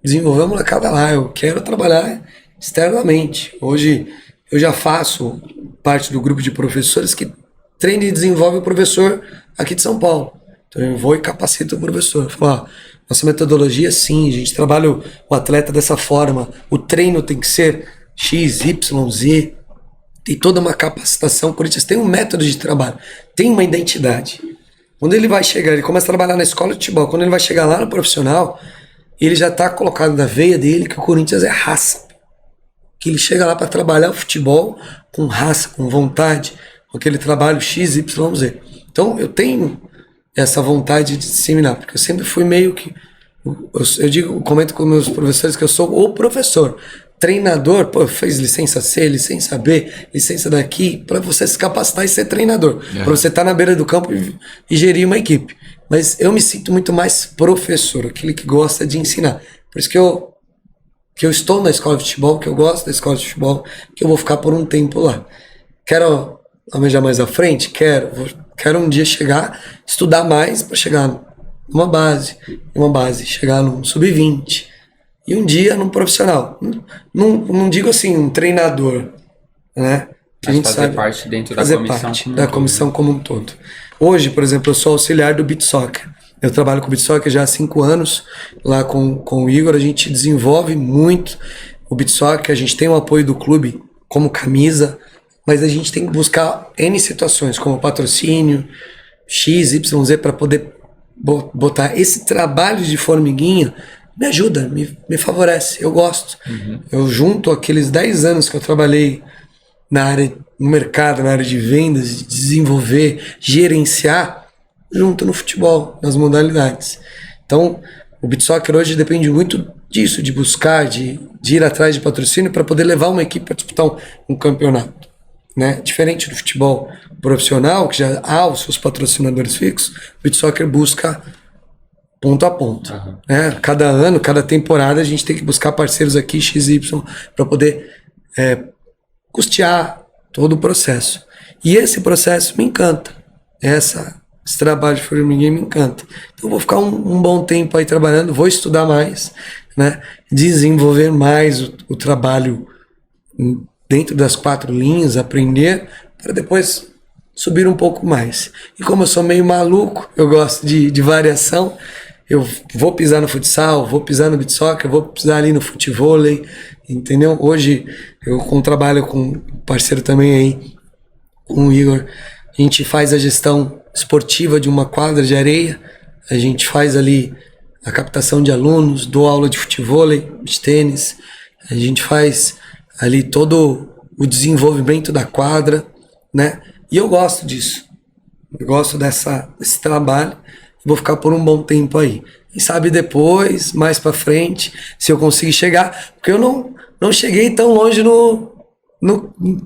desenvolver uma molecada lá, eu quero trabalhar externamente. Hoje eu já faço parte do grupo de professores que treina e desenvolve o professor aqui de São Paulo. Então eu vou e capacito o professor. Falo, nossa metodologia, sim, a gente trabalha o atleta dessa forma, o treino tem que ser X, Y, Z, tem toda uma capacitação. O Corinthians tem um método de trabalho, tem uma identidade. Quando ele vai chegar, ele começa a trabalhar na escola de futebol, quando ele vai chegar lá no profissional, ele já está colocado na veia dele que o Corinthians é raça. Que ele chega lá para trabalhar o futebol com raça, com vontade, com aquele trabalho X, Y, Z. Então eu tenho essa vontade de disseminar, porque eu sempre fui meio que, eu comento com meus professores que eu sou o professor. Treinador, pô, fez licença C, licença B, licença daqui, para você se capacitar e ser treinador, para você estar na beira do campo e gerir uma equipe. Mas eu me sinto muito mais professor, aquele que gosta de ensinar. Por isso que eu estou na escola de futebol, que eu gosto da escola de futebol, que eu vou ficar por um tempo lá. Quero almejar mais à frente? Quero um dia chegar, estudar mais para chegar numa base, chegar num sub-20 e um dia num profissional. Não digo assim, um treinador, né? Que a gente fazer sabe parte dentro da fazer comissão parte como um da todo. comissão como um todo. Hoje, por exemplo, eu sou auxiliar do Beach Soccer. Eu trabalho com o Beach Soccer já há 5 anos, lá com o Igor. A gente desenvolve muito o Beach Soccer, a gente tem o apoio do clube como camisa, mas a gente tem que buscar N situações, como patrocínio, X, Y, Z, para poder botar esse trabalho de formiguinha. Me ajuda, me favorece, eu gosto. Eu junto aqueles 10 anos que eu trabalhei na área, no mercado, na área de vendas, de desenvolver, gerenciar, junto no futebol, nas modalidades. Então, o Beach Soccer hoje depende muito disso, de buscar, de ir atrás de patrocínio para poder levar uma equipe para disputar um campeonato. né? Diferente do futebol profissional, que já há os seus patrocinadores fixos, o beach soccer busca ponto a ponto. Né? Cada ano, cada temporada, a gente tem que buscar parceiros aqui, XY, para poder custear todo o processo. E esse processo me encanta. Esse trabalho de formiguinha me encanta. Então eu vou ficar um bom tempo aí trabalhando, vou estudar mais, né? Desenvolver mais o trabalho dentro das 4 linhas, aprender, para depois subir um pouco mais. E como eu sou meio maluco, eu gosto de variação, eu vou pisar no futsal, vou pisar no beach soccer, vou pisar ali no futevôlei, entendeu? Hoje eu trabalho com um parceiro também aí, com o Igor, a gente faz a gestão esportiva de uma quadra de areia, a gente faz ali a captação de alunos, dou aula de futevôlei, de tênis, a gente faz ali todo o desenvolvimento da quadra, né? E eu gosto disso, eu gosto desse trabalho, vou ficar por um bom tempo aí. E sabe depois, mais pra frente, se eu conseguir chegar, porque eu não cheguei tão longe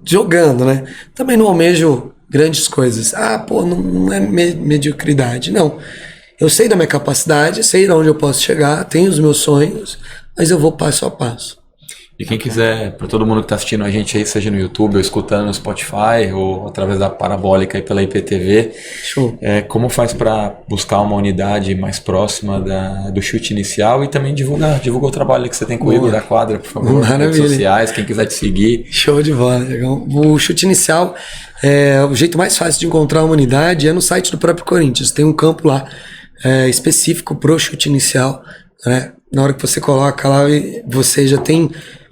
jogando, né? Também não almejo grandes coisas. Não é mediocridade, não. Eu sei da minha capacidade, sei de onde eu posso chegar, tenho os meus sonhos, mas eu vou passo a passo. E quem quiser, para todo mundo que está assistindo a gente aí, seja no YouTube ou escutando no Spotify ou através da Parabólica e pela IPTV, show. Como faz para buscar uma unidade mais próxima do chute inicial e também divulga o trabalho que você tem com o Igor da quadra, por favor, nas redes sociais, quem quiser te seguir. Show de bola, legal. O chute inicial, o jeito mais fácil de encontrar uma unidade é no site do próprio Corinthians, tem um campo lá específico pro chute inicial, né? Na hora que você coloca lá, você já tem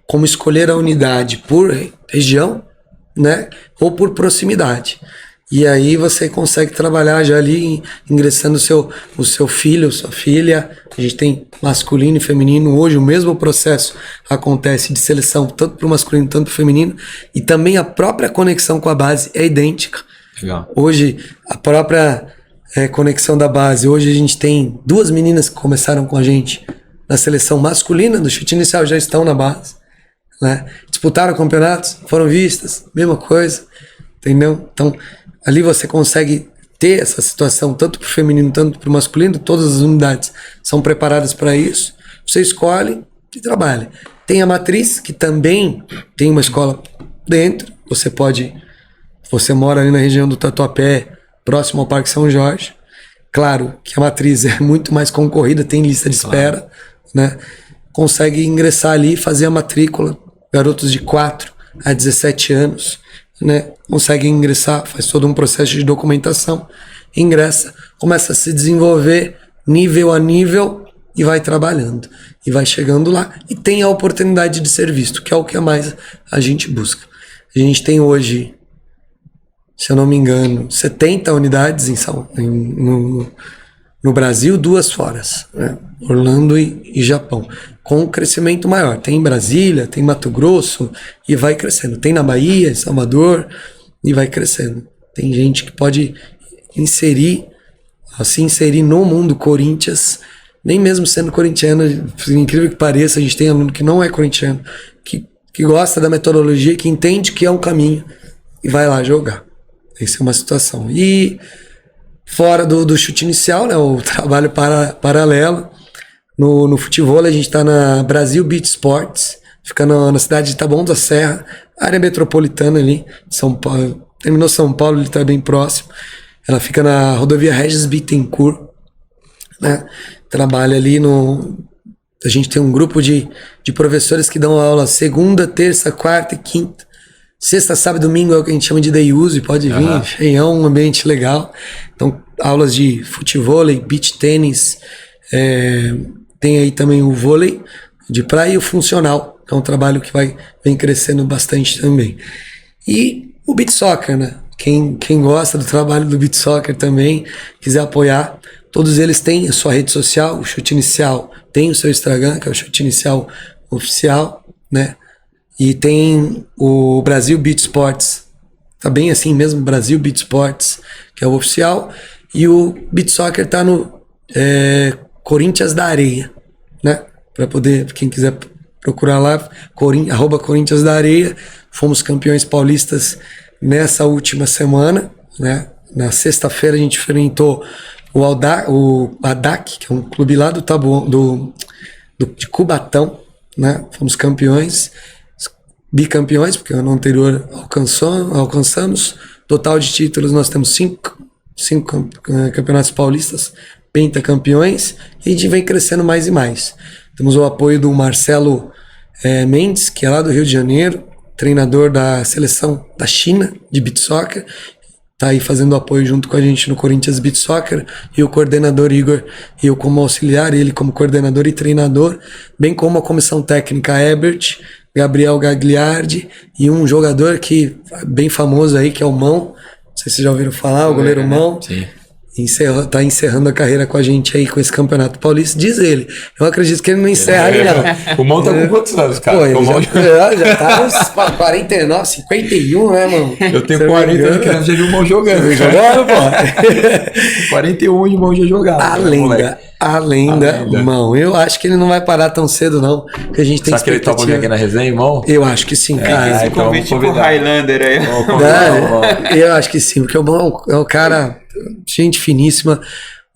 como escolher a unidade por região, né, ou por proximidade. E aí você consegue trabalhar já ali, ingressando o seu filho, sua filha. A gente tem masculino e feminino. Hoje o mesmo processo acontece de seleção, tanto para o masculino, tanto para o feminino. E também a própria conexão com a base é idêntica. Legal. Hoje, a própria conexão da base. Hoje a gente tem 2 meninas que começaram com a gente na seleção masculina do chute inicial, já estão na base. Né? Disputaram campeonatos, foram vistas, mesma coisa, entendeu? Então, ali você consegue ter essa situação, tanto para o feminino, tanto para o masculino, todas as unidades são preparadas para isso. Você escolhe e trabalha. Tem a matriz, que também tem uma escola dentro, você mora ali na região do Tatuapé, próximo ao Parque São Jorge. Claro que a matriz é muito mais concorrida, tem lista de espera, né? Consegue ingressar ali e fazer a matrícula. Garotos de 4 a 17 anos, né? Conseguem ingressar, faz todo um processo de documentação, ingressa, começa a se desenvolver nível a nível e vai trabalhando. E vai chegando lá e tem a oportunidade de ser visto, que é o que mais a gente busca. A gente tem hoje, se eu não me engano, 70 unidades no Brasil, 2 fora, né? Orlando e Japão, com um crescimento maior. Tem em Brasília, tem em Mato Grosso e vai crescendo. Tem na Bahia, em Salvador e vai crescendo. Tem gente que pode se inserir no mundo Corinthians, nem mesmo sendo corintiano, incrível que pareça, a gente tem aluno que não é corintiano, que gosta da metodologia, que entende que é um caminho e vai lá jogar. Essa é uma situação. E fora do chute inicial, né, o trabalho paralelo, no futebol a gente está na Brasil Beach Sports, fica na cidade de Taboão da Serra, área metropolitana ali, São Paulo, terminou São Paulo, ele está bem próximo, ela fica na rodovia Regis Bittencourt, né, trabalha ali a gente tem um grupo de professores que dão aula segunda, terça, quarta e quinta. Sexta, sábado e domingo é o que a gente chama de day use, pode vir, cheião, um ambiente legal. Então, aulas de futevôlei, beach tênis, tem aí também o vôlei de praia e o funcional, que é um trabalho que vem crescendo bastante também. E o beach soccer, né? Quem gosta do trabalho do beach soccer também, quiser apoiar, todos eles têm a sua rede social, o Chute Inicial tem o seu Instagram, que é o Chute Inicial Oficial, né? E tem o Brasil Beach Sports, tá bem assim mesmo, Brasil Beach Sports, que é o oficial, e o Beach Soccer tá no Corinthians da Areia, né? Para poder, quem quiser procurar lá, @Corinthians da Areia, fomos campeões paulistas nessa última semana, né? Na sexta-feira a gente enfrentou o ADAC, que é um clube lá de Cubatão, né? Fomos campeões, bicampeões, porque no anterior alcançamos. Total de títulos nós temos 5 campeonatos paulistas, pentacampeões, e a gente vem crescendo mais e mais. Temos o apoio do Marcelo Mendes, que é lá do Rio de Janeiro, treinador da seleção da China de beach soccer, tá aí fazendo apoio junto com a gente no Corinthians Beach Soccer, e o coordenador Igor, e eu como auxiliar, ele como coordenador e treinador, bem como a comissão técnica Ebert, Gabriel Gagliardi, e um jogador que bem famoso aí, que é o Mão, não sei se vocês já ouviram falar, o goleiro Mão. Sim. Tá encerrando a carreira com a gente aí com esse Campeonato Paulista, diz ele. Eu acredito que ele não encerra ali, não. O Mão tá com quantos anos, cara? Pô, ele já tá uns 49, 51, né, mano? Eu tenho 40 anos que eu já vi o Mão jogando. Jogando, pô. 41 de Mão já jogava. A lenda, Mão. Eu acho que ele não vai parar tão cedo, não. Porque a gente tem Será que ele topa aqui na resenha, Mão? Eu acho que sim, cara. Esse então convite vamos pro Highlander aí. Eu acho que sim, porque o Mão é um cara, gente finíssima,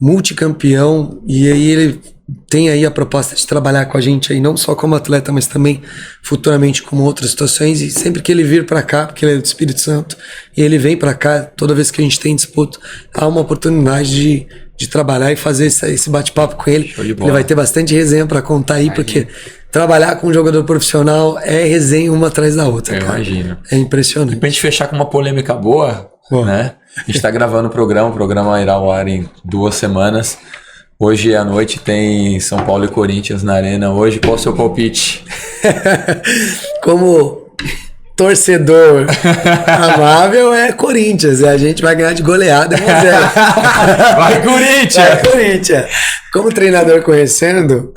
multicampeão, e aí ele tem aí a proposta de trabalhar com a gente aí, não só como atleta, mas também futuramente como outras situações, e sempre que ele vir para cá, porque ele é do Espírito Santo, e ele vem para cá, toda vez que a gente tem disputa, há uma oportunidade de trabalhar e fazer esse bate-papo com ele. Ele vai ter bastante resenha para contar aí, porque trabalhar com um jogador profissional é resenha uma atrás da outra, eu cara. imagino. É impressionante. Pra gente fechar com uma polêmica boa, né? A gente tá gravando o programa irá ao ar em 2 semanas. Hoje à noite tem São Paulo e Corinthians na Arena. Hoje, qual é o seu palpite? Como torcedor amável, é Corinthians. E a gente vai ganhar de goleada 1-0. Vai, Corinthians! Vai, Corinthians! Como treinador conhecendo,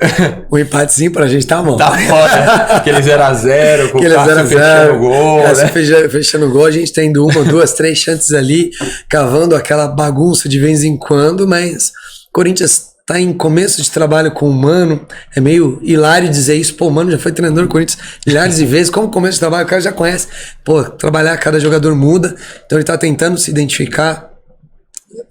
o empatezinho pra gente tá bom. Tá fora. Aquele 0x0, com o Aquele Cássio 0-0, fechando o gol. Cássio Né? fechando o gol, a gente tendo 1, 2, 3 chances ali, cavando aquela bagunça de vez em quando, mas Corinthians tá em começo de trabalho com o Mano, é meio hilário dizer isso, pô, o Mano já foi treinador do Corinthians milhares de vezes, como começo de trabalho, o cara já conhece, pô, trabalhar, cada jogador muda, então ele tá tentando se identificar,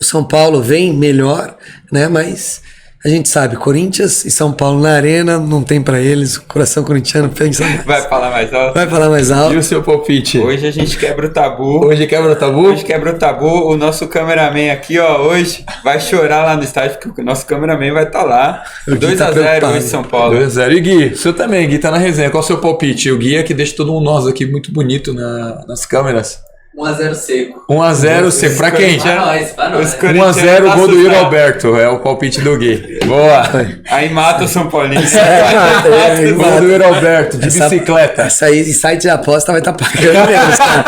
o São Paulo vem melhor, né, mas a gente sabe, Corinthians e São Paulo na arena, não tem pra eles, o coração corintiano pensa mais. Vai falar mais alto? Vai falar mais alto. E o seu palpite? Hoje a gente quebra o tabu. Hoje quebra o tabu? Hoje quebra o tabu. O nosso cameraman aqui, ó, hoje vai chorar lá no estádio, porque o nosso cameraman vai estar lá. 2-0 hoje São Paulo. 2-0. E Gui, você também, Gui tá na resenha. Qual é o seu palpite? O Gui é que deixa todo mundo nós aqui muito bonito nas câmeras. 1-0 seco. 1-0 seco. Pra quem? Pra nós. 1-0 gol do Yuri Alberto. É o palpite do Gui. Boa. Aí mata o São Paulino. Gol do Yuri Alberto, de bicicleta. Essa aí, site de aposta vai estar pagando menos, cara.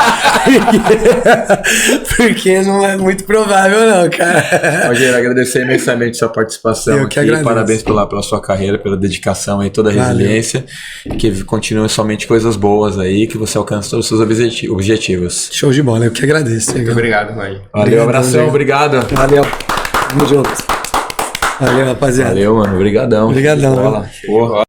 Porque não é muito provável, não, cara. Rogério, agradecer imensamente sua participação Eu que aqui. agradeço. Parabéns pela sua carreira, pela dedicação e toda a resiliência. Que continue somente coisas boas aí, que você alcance todos os seus objetivos. Show de bola, eu que agradeço. Muito obrigado, Roy. Valeu, abração, obrigado. Valeu. Tamo junto. Valeu, rapaziada. Valeu, mano. Obrigadão. Obrigadão. Bola. Porra.